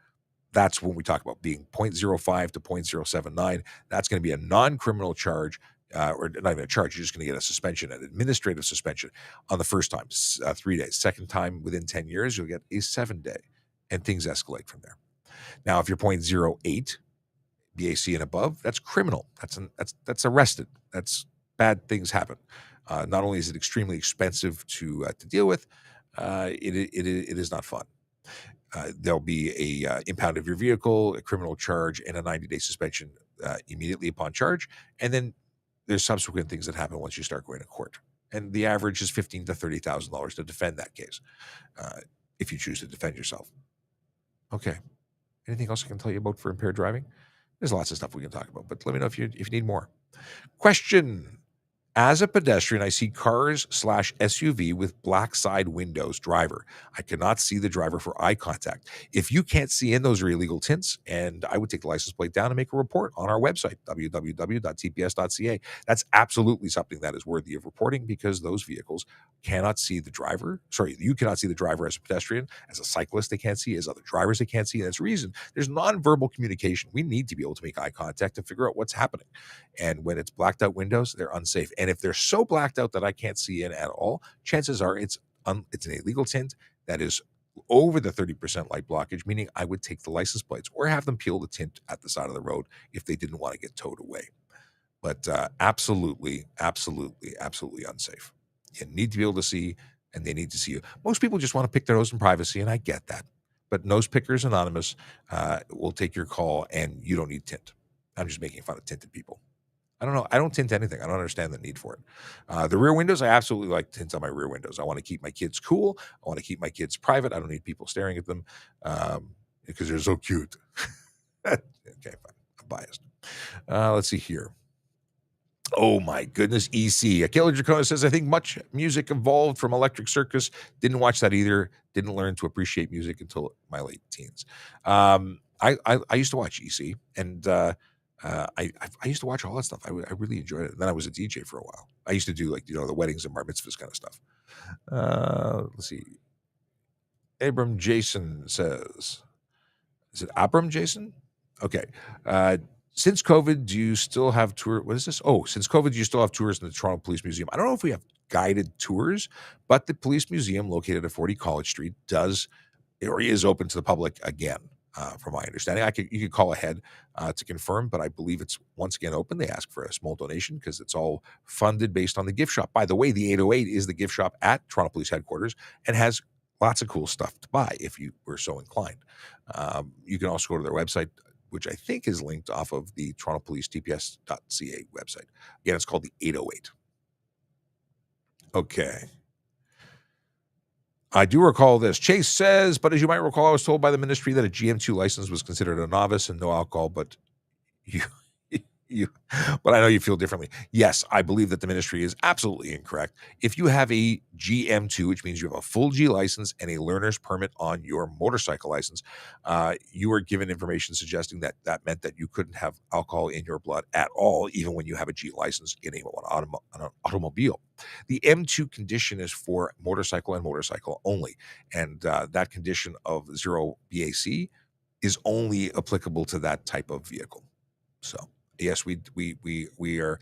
that's when we talk about being 0.05 to 0.079. That's going to be a non-criminal charge. Or not even a charge, you're just going to get a suspension, an administrative suspension on the first time, 3 days. Second time, within 10 years, you'll get a 7-day, and things escalate from there. Now, if you're 0.08 BAC and above, that's criminal. That's arrested. That's bad things happen. Not only is it extremely expensive to deal with, it is not fun. There'll be a impound of your vehicle, a criminal charge, and a 90-day suspension immediately upon charge, and then there's subsequent things that happen once you start going to court. And the average is $15,000 to $30,000 to defend that case, if you choose to defend yourself. Okay. Anything else I can tell you about for impaired driving? There's lots of stuff we can talk about, but let me know if you need more. Question. As a pedestrian, I see cars/SUV with black side windows. Driver. I cannot see the driver for eye contact. If you can't see in, those are illegal tints, and I would take the license plate down and make a report on our website, www.tps.ca. That's absolutely something that is worthy of reporting because those vehicles cannot see the driver. Sorry, you cannot see the driver as a pedestrian, as a cyclist, they can't see, as other drivers, they can't see. And that's the reason there's nonverbal communication. We need to be able to make eye contact and figure out what's happening. And when it's blacked out windows, they're unsafe. And if they're so blacked out that I can't see in at all, chances are it's an illegal tint that is over the 30% light blockage, meaning I would take the license plates or have them peel the tint at the side of the road if they didn't want to get towed away. But absolutely, absolutely, absolutely unsafe. You need to be able to see, and they need to see you. Most people just want to pick their nose in privacy, and I get that. But Nose Pickers Anonymous will take your call, and you don't need tint. I'm just making fun of tinted people. I don't know. I don't tint anything. I don't understand the need for it. The rear windows, I absolutely like tints on my rear windows. I want to keep my kids cool. I want to keep my kids private. I don't need people staring at them because they're so cute. Okay, fine. I'm biased. Let's see here. Oh my goodness, EC. Killer Dracona says, I think much music evolved from Electric Circus. Didn't watch that either. Didn't learn to appreciate music until my late teens. I used to watch EC, and I used to watch all that stuff. I really enjoyed it. And then I was a DJ for a while. I used to do the weddings and bar mitzvahs kind of stuff. Let's see. Abram Jason says, is it Abram Jason? Okay. Since COVID, do you still have tour? What is this? Oh, since COVID, do you still have tours in the Toronto Police Museum? I don't know if we have guided tours, but the Police Museum located at 40 College Street is open to the public again. From my understanding, you could call ahead to confirm, but I believe it's once again open. They ask for a small donation because it's all funded based on the gift shop. By the way, the 808 is the gift shop at Toronto Police Headquarters and has lots of cool stuff to buy if you were so inclined. You can also go to their website, which I think is linked off of the Toronto Police TPS.ca website. Again, it's called the 808. Okay. I do recall this. Chase says, but as you might recall, I was told by the ministry that a GM2 license was considered a novice and no alcohol, but you, but I know you feel differently. Yes, I believe that the ministry is absolutely incorrect. If you have a GM2, which means you have a full G license and a learner's permit on your motorcycle license, you were given information suggesting that meant that you couldn't have alcohol in your blood at all, even when you have a G license in an automobile. The M2 condition is for motorcycle and motorcycle only, and that condition of 0 BAC is only applicable to that type of vehicle. So yes, we are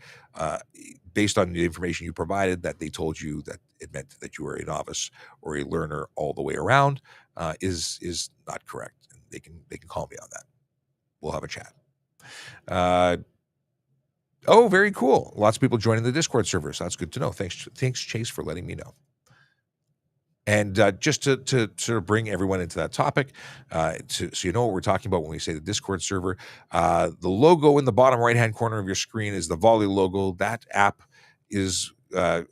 based on the information you provided that they told you that it meant that you were a novice or a learner all the way around is not correct. And they can call me on that. We'll have a chat. Oh, very cool. Lots of people joining the Discord server. So that's good to know. Thanks, Chase, for letting me know. And just to sort of bring everyone into that topic, so you know what we're talking about when we say the Discord server, the logo in the bottom right-hand corner of your screen is the Volley logo. That app is on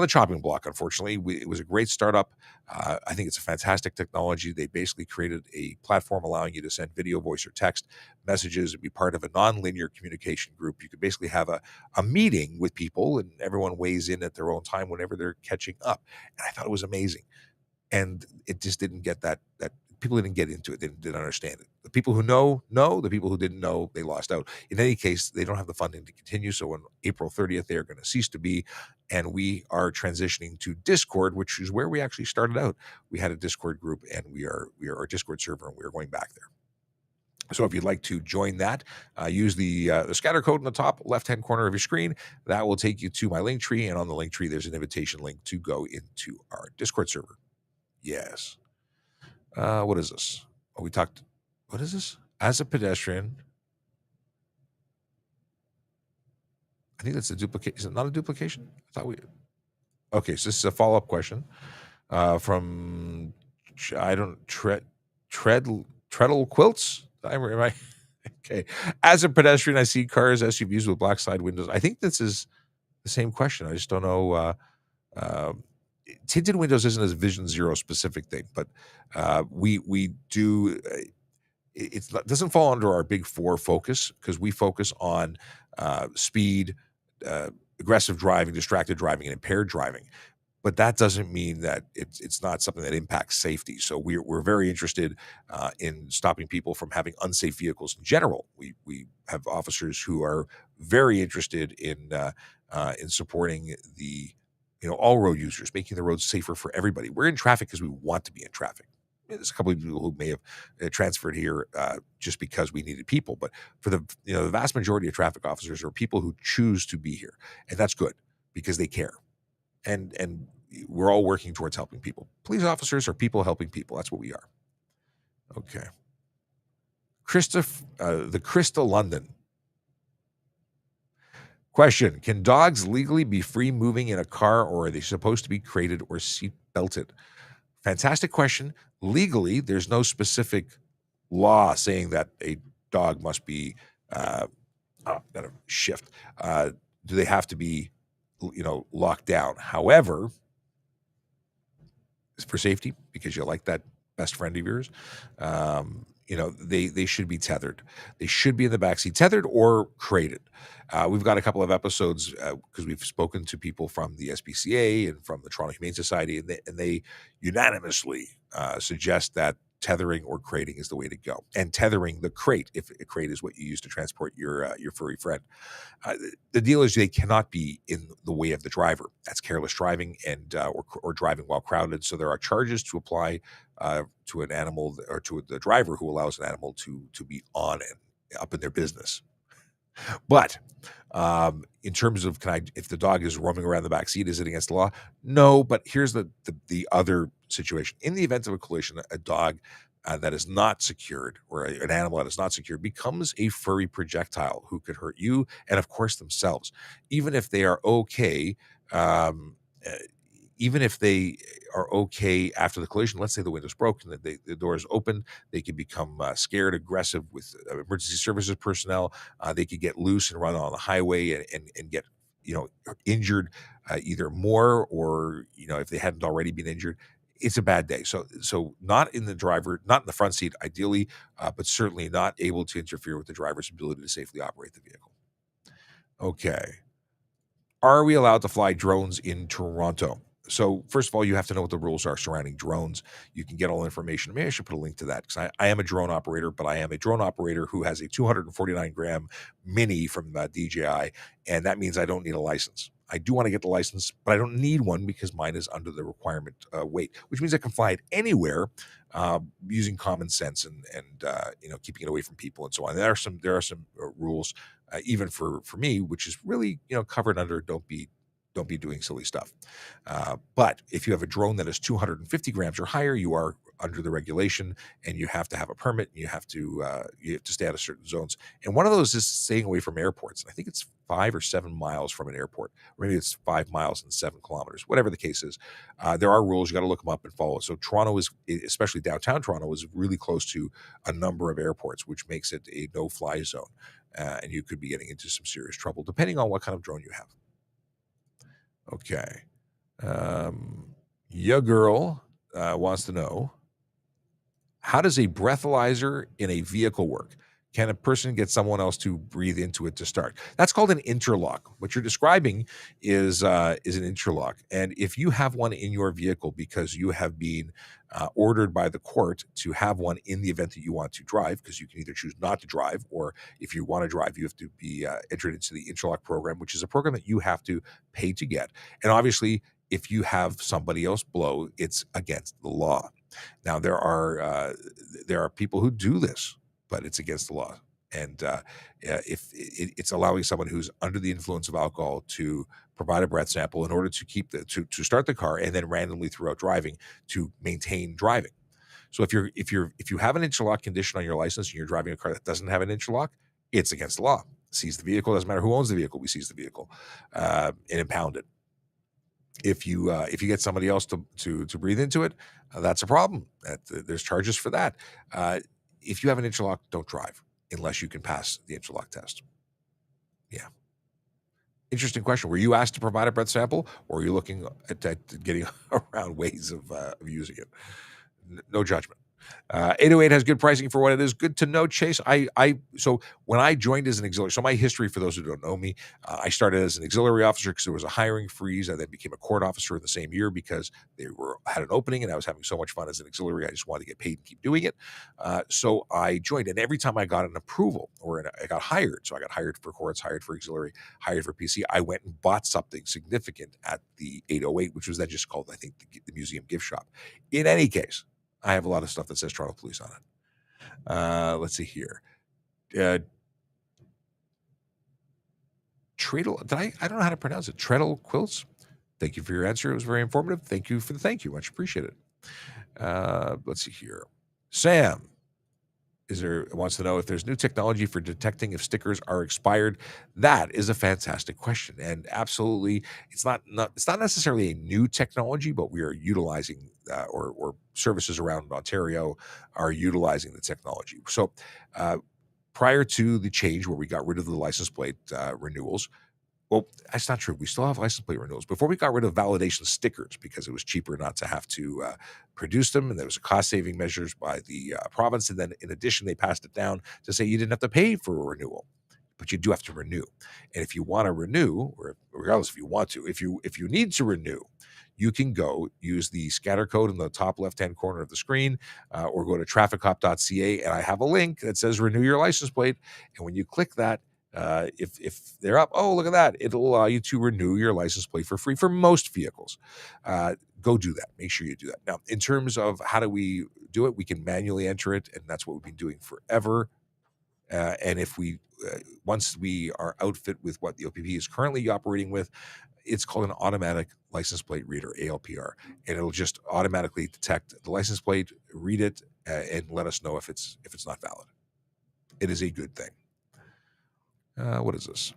the chopping block, unfortunately. It was a great startup. I think it's a fantastic technology. They basically created a platform allowing you to send video, voice, or text messages and be part of a non-linear communication group. You could basically have a meeting with people and everyone weighs in at their own time whenever they're catching up. And I thought it was amazing. And it just didn't get that people didn't get into it. They didn't understand it. The people who know. The people who didn't know, they lost out. In any case, they don't have the funding to continue. So on April 30th, they are going to cease to be. And we are transitioning to Discord, which is where we actually started out. We had a Discord group and we are our Discord server and we are going back there. So if you'd like to join that, use the scatter code in the top left-hand corner of your screen. That will take you to my link tree. And on the link tree, there's an invitation link to go into our Discord server. Yes. What is this? Oh, we talked. What is this? As a pedestrian, I think that's a duplicate. Is it not a duplication? I thought we. Okay, so this is a follow-up question from Treadle Quilts. Am I? Okay. As a pedestrian, I see cars, SUVs with black side windows. I think this is the same question. I just don't know. Tinted windows isn't a Vision Zero specific thing, but we do. It doesn't fall under our big four focus because we focus on speed, aggressive driving, distracted driving, and impaired driving. But that doesn't mean that it's not something that impacts safety. So we're very interested in stopping people from having unsafe vehicles in general. We have officers who are very interested in supporting the all road users, making the roads safer for everybody. We're in traffic because we want to be in traffic. There's a couple of people who may have transferred here just because we needed people, but for the vast majority of traffic officers are people who choose to be here, and that's good because they care, and we're all working towards helping people. Police officers are people helping people. That's what we are. Okay. The Krista London. Question: can dogs legally be free moving in a car, or are they supposed to be crated or seat belted? Fantastic question. Legally, there's no specific law saying that a dog must be gotta shift. Do they have to be locked down? However, for safety, because you like that best friend of yours, they should be tethered. They should be in the backseat, tethered or crated. We've got a couple of episodes because we've spoken to people from the SPCA and from the Toronto Humane Society, and they unanimously suggest that tethering or crating is the way to go. And tethering the crate, if a crate is what you use to transport your furry friend. The deal is they cannot be in the way of the driver. That's careless driving and or driving while crowded. So there are charges to apply to an animal or to the driver who allows an animal to be on and up in their business. But in terms of if the dog is roaming around the back seat, is it against the law? No, but here's the other situation. In the event of a collision, a dog that is not secured, or an animal that is not secured, becomes a furry projectile who could hurt you and, of course, themselves. Even if they are okay, um, uh, even if they are okay after the collision, let's say the window's broken, that the door is open, they can become scared, aggressive with emergency services personnel. They could get loose and run on the highway and get injured either more, or if they hadn't already been injured. It's a bad day. So not in the front seat, ideally, but certainly not able to interfere with the driver's ability to safely operate the vehicle. Okay. Are we allowed to fly drones in Toronto? So first of all, you have to know what the rules are surrounding drones. You can get all the information. Maybe I should put a link to that, because I am a drone operator, but I am a drone operator who has a 249-gram Mini from DJI, and that means I don't need a license. I do want to get the license, but I don't need one because mine is under the requirement weight, which means I can fly it anywhere using common sense and keeping it away from people and so on. There are some rules even for me, which is really covered under don't be doing silly stuff. But if you have a drone that is 250 grams or higher, you are under the regulation, and you have to have a permit. And you have to stay out of certain zones. And one of those is staying away from airports. And I think it's 5 or 7 miles from an airport, or maybe it's 5 miles and 7 kilometers, whatever the case is. There are rules. You got to look them up and follow. So Toronto is, especially downtown Toronto, is really close to a number of airports, which makes it a no-fly zone. And you could be getting into some serious trouble, depending on what kind of drone you have. Okay. Your girl wants to know, how does a breathalyzer in a vehicle work? Can a person get someone else to breathe into it to start? That's called an interlock. What you're describing is an interlock. And if you have one in your vehicle because you have been ordered by the court to have one in the event that you want to drive, because you can either choose not to drive, or if you want to drive, you have to be entered into the interlock program, which is a program that you have to pay to get. And obviously, if you have somebody else blow, it's against the law. Now, there are people who do this, but it's against the law. And if it's allowing someone who's under the influence of alcohol to provide a breath sample in order to keep to start the car, and then randomly throughout driving to maintain driving. So if you have an interlock condition on your license and you're driving a car that doesn't have an interlock, it's against the law. Seize the vehicle. Doesn't matter who owns the vehicle. We seize the vehicle and impound it. If you get somebody else to breathe into it, that's a problem. There's charges for that. If you have an interlock, don't drive unless you can pass the interlock test. Yeah. Interesting question. Were you asked to provide a breath sample, or are you looking at getting around ways of using it? No judgment. 808 has good pricing for what it is. Good to know, Chase. So when I joined as an auxiliary, so my history for those who don't know me, I started as an auxiliary officer because there was a hiring freeze. I then became a court officer in the same year because they had an opening, and I was having so much fun as an auxiliary. I just wanted to get paid and keep doing it. So I joined, and every time I got an approval I got hired, so I got hired for courts, hired for auxiliary, hired for PC. I went and bought something significant at the 808, which was then just called, I think, the museum gift shop. In any case, I have a lot of stuff that says Toronto Police on it. Let's see here. Treadle, I don't know how to pronounce it. Treadle Quilts. Thank you for your answer. It was very informative. Thank you for the thank you. Much appreciated. Let's see here. Sam wants to know if there's new technology for detecting if stickers are expired. That is a fantastic question, and absolutely, it's not necessarily a new technology, but we are utilizing or services around Ontario are utilizing the technology. So, prior to the change where we got rid of the license plate renewals. Well, that's not true. We still have license plate renewals. Before we got rid of validation stickers because it was cheaper not to have to produce them, and there was a cost-saving measures by the province. And then, in addition, they passed it down to say you didn't have to pay for a renewal, but you do have to renew. And if you want to renew, or regardless if you want to, if you need to renew, you can go use the scatter code in the top left-hand corner of the screen, or go to trafficcop.ca, and I have a link that says renew your license plate. And when you click that, if they're up, oh, look at that. It'll allow you to renew your license plate for free for most vehicles. Go do that. Make sure you do that. Now, in terms of how do we do it, we can manually enter it, and that's what we've been doing forever. And if once we are outfit with what the OPP is currently operating with, it's called an automatic license plate reader, ALPR, and it'll just automatically detect the license plate, read it, and let us know if it's not valid. It is a good thing. What is this?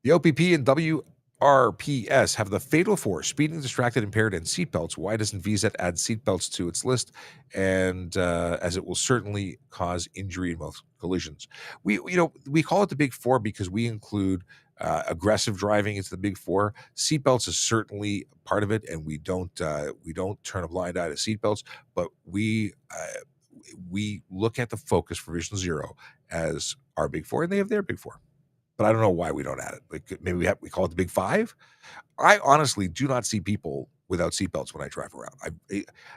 The OPP and WRPS have the fatal four: speeding, distracted, impaired, and seatbelts. Why doesn't VZET add seatbelts to its list? And as it will certainly cause injury in most collisions. We call it the big four because we include aggressive driving into the big four. Seatbelts is certainly part of it, and we don't turn a blind eye to seatbelts, but we look at the focus for Vision Zero as our big four, and they have their big four. But I don't know why we don't add it. Like maybe we call it the big five. I honestly do not see people without seatbelts when I drive around.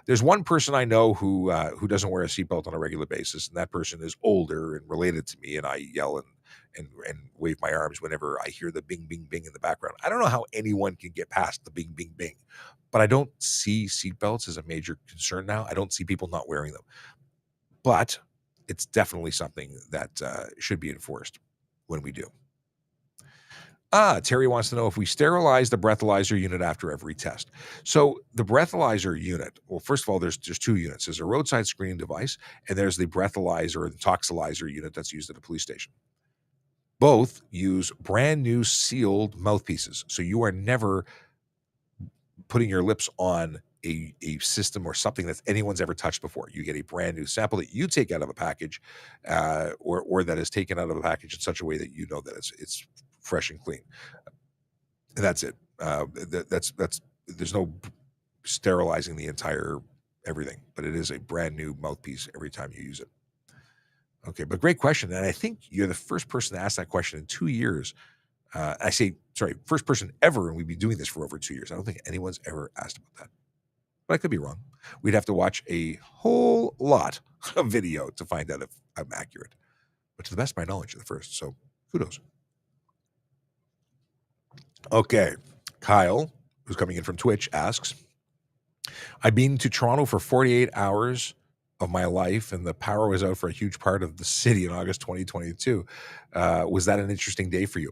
There's one person I know who doesn't wear a seatbelt on a regular basis, and that person is older and related to me, and I yell and wave my arms whenever I hear the bing bing bing in the background. I don't know how anyone can get past the bing bing bing, but I don't see seatbelts as a major concern now. I don't see people not wearing them, but it's definitely something that should be enforced when we do. Terry wants to know if we sterilize the breathalyzer unit after every test. So the breathalyzer unit, well, first of all, there's two units. There's a roadside screening device, and there's the breathalyzer or the toxalyzer unit that's used at a police station. Both use brand new sealed mouthpieces. So you are never putting your lips on a system or something that anyone's ever touched before. You get a brand new sample that you take out of a package, or that is taken out of a package in such a way that you know that it's fresh and clean. That's it. That's there's no sterilizing the entire everything, but it is a brand new mouthpiece every time you use it. Okay, but great question, and I think you're the first person to ask that question in 2 years. First person ever, and we've been doing this for over 2 years. I don't think anyone's ever asked about that, but I could be wrong. We'd have to watch a whole lot of video to find out if I'm accurate. But to the best of my knowledge, you're the first, so kudos. Okay, Kyle, who's coming in from Twitch, asks, I've been to Toronto for 48 hours of my life, and the power was out for a huge part of the city in August 2022. Was that an interesting day for you?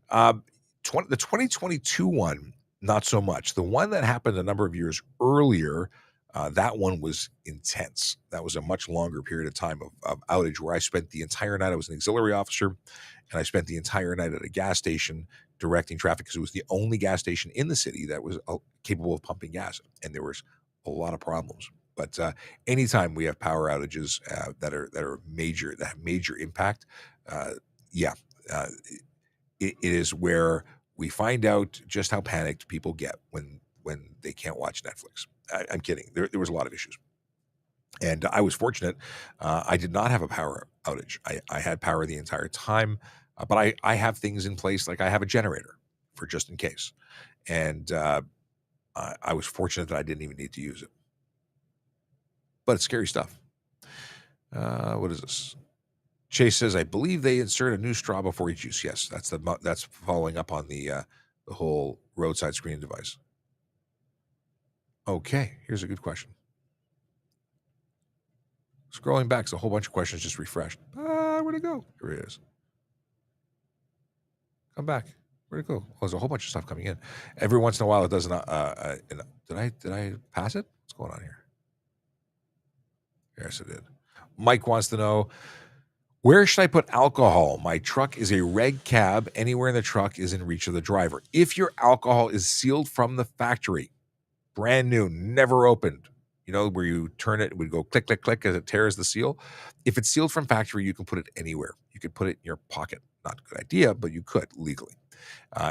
The 2022 one, not so much. The one that happened a number of years earlier, that one was intense. That was a much longer period of time of outage where I spent the entire night. I was an auxiliary officer, and I spent the entire night at a gas station directing traffic because it was the only gas station in the city that was capable of pumping gas, and there was a lot of problems. But anytime we have power outages that are major, that have major impact, it is where we find out just how panicked people get when they can't watch Netflix. I'm kidding. There was a lot of issues. And I was fortunate. I did not have a power outage. I had power the entire time, but I have things in place, like I have a generator for just in case. And I was fortunate that I didn't even need to use it. But it's scary stuff. What is this? Chase says, I believe they insert a new straw before each use. Yes, that's following up on the whole roadside screening device. Okay, here's a good question. Scrolling back, so a whole bunch of questions just refreshed. Where'd it go? Here it is. Come back. Where'd it go? Oh, there's a whole bunch of stuff coming in. Every once in a while, it doesn't. Did I pass it? What's going on here? Yes, it did. Mike wants to know, where should I put alcohol? My truck is a red cab. Anywhere in the truck is in reach of the driver. If your alcohol is sealed from the factory, brand new, never opened, where you turn it, it would go click, click, click as it tears the seal. If it's sealed from factory, you can put it anywhere. You could put it in your pocket. Not a good idea, but you could legally.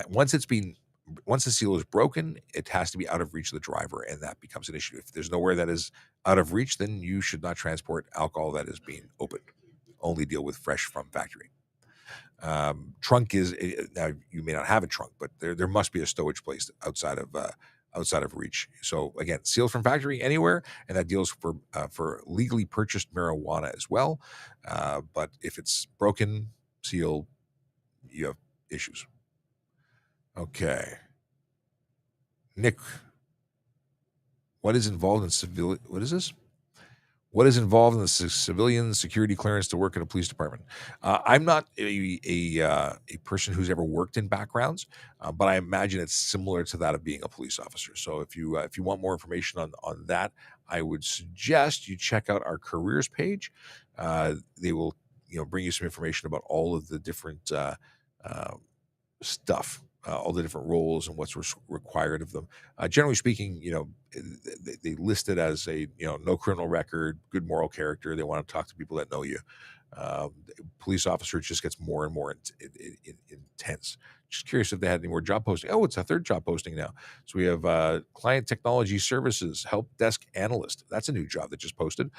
Once the seal is broken, it has to be out of reach of the driver, and that becomes an issue. If there's nowhere that is out of reach, then you should not transport alcohol that is being opened. Only deal with fresh from factory. Trunk is now, you may not have a trunk, but there must be a stowage place outside of reach. So again, sealed from factory anywhere, and that deals for legally purchased marijuana as well. But if it's broken, seal, you have issues. Okay, Nick, what is involved in civil? What is this? What is involved in the civilian security clearance to work in a police department? I'm not a person who's ever worked in backgrounds, but I imagine it's similar to that of being a police officer. So if you want more information on that, I would suggest you check out our careers page. They will bring you some information about all of the different stuff, all the different roles and what's required of them. Generally speaking, they list it as a no criminal record, good moral character. They want to talk to people that know you. Police officer just gets more and more intense. Just curious if they had any more job posting. Oh, it's a third job posting now. So we have client technology services help desk analyst. That's a new job that just posted.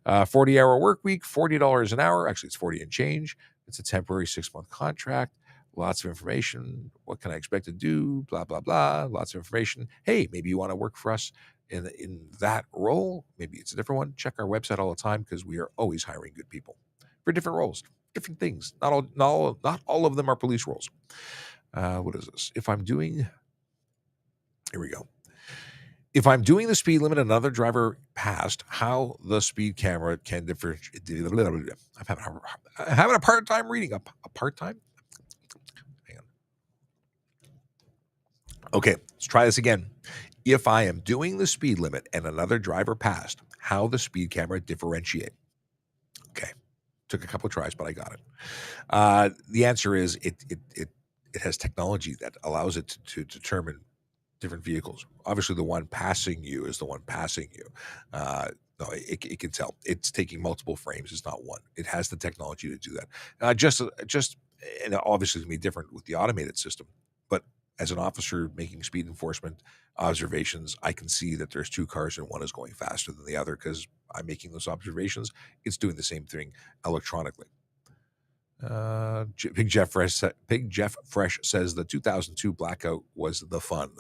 40-hour work week, $40 an hour. Actually, it's 40 and change. It's a temporary 6-month contract. Lots of information. What can I expect to do? Blah, blah, blah. Lots of information. Hey, maybe you want to work for us in that role. Maybe it's a different one. Check our website all the time because we are always hiring good people for different roles, different things. Not all of them are police roles. What is this? Here we go. If I'm doing the speed limit, another driver passed, how the speed camera can differentiate. I'm having a part-time reading. A part-time? Hang on. Okay, let's try this again. If I am doing the speed limit and another driver passed, how the speed camera differentiate? Okay, took a couple of tries, but I got it. The answer is it has technology that allows it to determine different vehicles. Obviously, the one passing you is the one passing you. No, it can tell. It's taking multiple frames. It's not one. It has the technology to do that. Just, and obviously, it's going to be different with the automated system. But as an officer making speed enforcement observations, I can see that there's two cars and one is going faster than the other because I'm making those observations. It's doing the same thing electronically. Big Jeff Fresh says the 2002 blackout was the fun.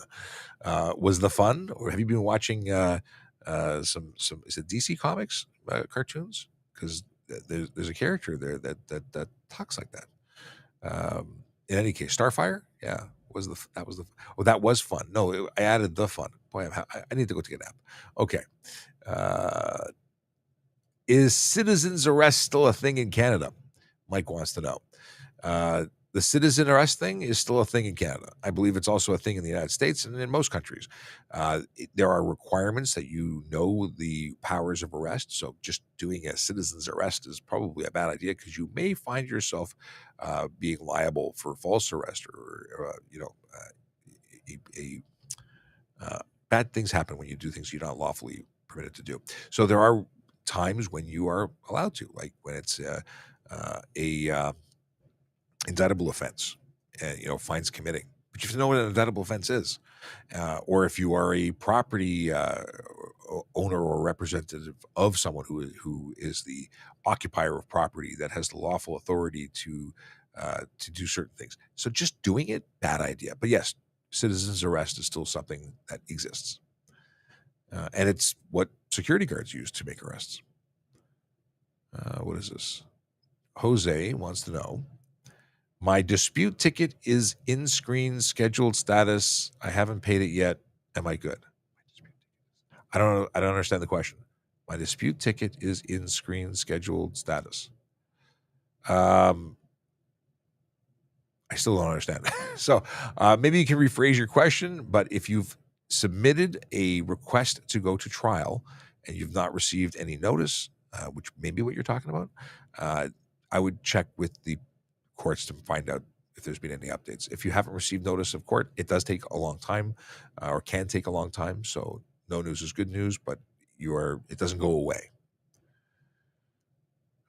Was the fun, or have you been watching some is it DC Comics cartoons? Because there's a character there that talks like that. In any case, Starfire, yeah, that was fun. No, I added the fun. Boy, I need to go take a nap. Okay. Is citizens arrest still a thing in Canada? Mike wants to know. The citizen arrest thing is still a thing in Canada. I believe it's also a thing in the United States and in most countries. There are requirements that you know the powers of arrest. So just doing a citizen's arrest is probably a bad idea because you may find yourself being liable for false arrest or bad things happen when you do things you're not lawfully permitted to do. So there are times when you are allowed to, like when it's a indictable offense, fines committing. but you have to know what an indictable offense is. Or if you are a property owner or representative of someone who is the occupier of property that has the lawful authority to do certain things. So just doing it, bad idea. But yes, citizens arrest is still something that exists, and it's what security guards use to make arrests. What is this? Jose wants to know. My dispute ticket is in screen scheduled status. I haven't paid it yet. Am I good? I don't know. I don't understand the question. My dispute ticket is in screen scheduled status. I still don't understand. So maybe you can rephrase your question, but if you've submitted a request to go to trial and you've not received any notice, which may be what you're talking about, I would check with the courts to find out if there's been any updates. If you haven't received notice of court, it does take a long time, or can take a long time. So no news is good news, but it doesn't go away.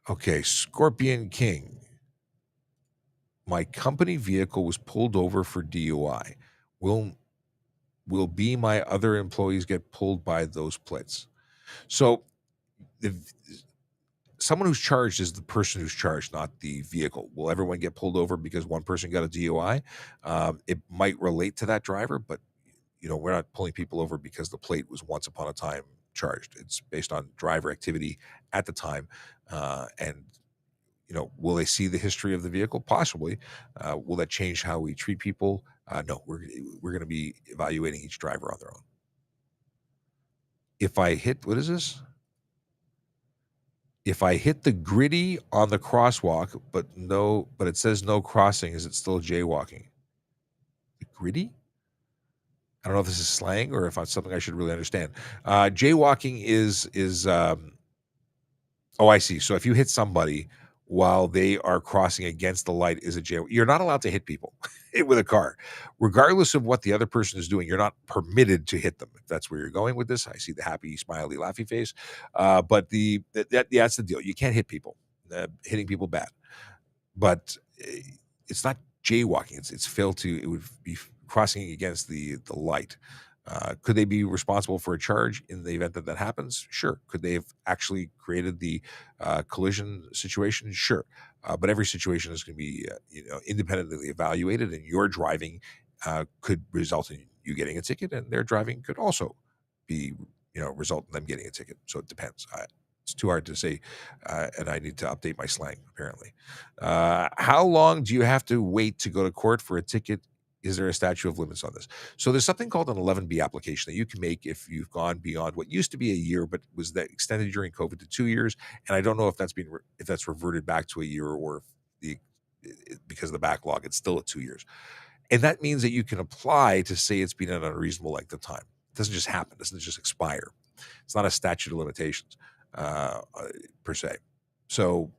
Okay, Scorpion King. My company vehicle was pulled over for DUI. Will be my other employees get pulled by those plates? So someone who's charged is the person who's charged, not the vehicle. Will everyone get pulled over because one person got a DUI? It might relate to that driver, but we're not pulling people over because the plate was once upon a time charged. It's based on driver activity at the time, and will they see the history of the vehicle? Possibly. Will that change how we treat people? No, we're going to be evaluating each driver on their own. If I hit, what is this? If I hit the gritty on the crosswalk, but it says no crossing, is it still jaywalking? The gritty? I don't know if this is slang or if it's something I should really understand. Jaywalking is oh, I see. So if you hit somebody while they are crossing against the light, is a jail. You're not allowed to hit people with a car, regardless of what the other person is doing. You're not permitted to hit them. If that's where you're going with this, I see the happy, smiley, laughy face. But that's the deal. You can't hit people. Hitting people bad, but it's not jaywalking. It's failed to. It would be crossing against the light. Could they be responsible for a charge in the event that happens? Sure. Could they have actually created the collision situation? Sure. But every situation is going to be independently evaluated, and your driving could result in you getting a ticket, and their driving could also be result in them getting a ticket. So it depends. It's too hard to say, and I need to update my slang apparently. How long do you have to wait to go to court for a ticket? Is there a statute of limits on this? So there's something called an 11B application that you can make if you've gone beyond what used to be a year, but was that extended during COVID to 2 years. And I don't know if that's reverted back to a year, or if because of the backlog, it's still at 2 years. And that means that you can apply to say it's been an unreasonable length of time. It doesn't just happen. It doesn't just expire. It's not a statute of limitations per se. So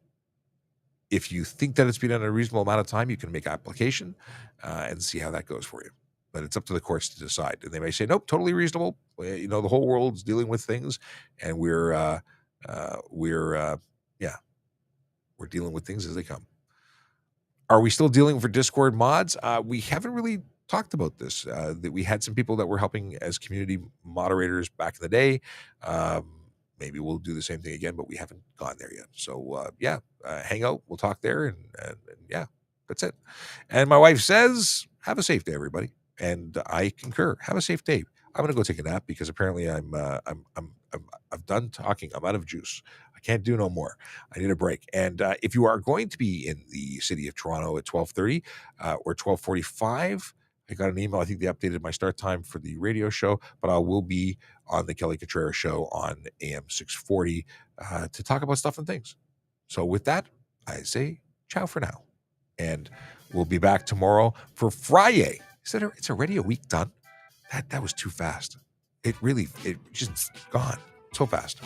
if you think that it's been an unreasonable amount of time, you can make application and see how that goes for you. But it's up to the courts to decide. And they may say, nope, totally reasonable. The whole world's dealing with things, and we're dealing with things as they come. Are we still dealing for Discord mods? We haven't really talked about this. That we had some people that were helping as community moderators back in the day. Maybe we'll do the same thing again, but we haven't gone there yet. So hang out. We'll talk there, and yeah, that's it. And my wife says, "Have a safe day, everybody." And I concur. Have a safe day. I'm gonna go take a nap because apparently I'm done talking. I'm out of juice. I can't do no more. I need a break. And if you are going to be in the city of Toronto at 12:30 or 12:45. I got an email. I think they updated my start time for the radio show, but I will be on the Kelly Contreras show on AM 640 to talk about stuff and things. So with that, I say ciao for now. And we'll be back tomorrow for Friday. It's already a week done? That was too fast. It just gone so fast.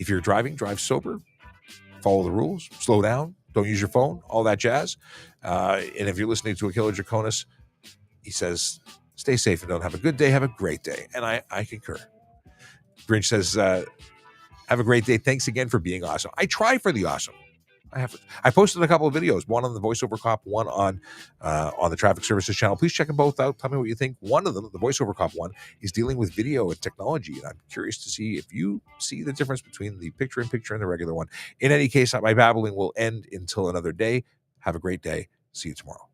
If you're driving, drive sober, follow the rules, slow down, don't use your phone, all that jazz. And if you're listening to Akila Draconis, he says, stay safe and don't have a good day, have a great day. And I concur. Grinch says, have a great day. Thanks again for being awesome. I try for the awesome. I posted a couple of videos, one on the voiceover cop, one on the traffic services channel. Please check them both out. Tell me what you think. One of them, the voiceover cop one, is dealing with video and technology, and I'm curious to see if you see the difference between the picture-in-picture and the regular one. In any case, my babbling will end until another day. Have a great day. See you tomorrow.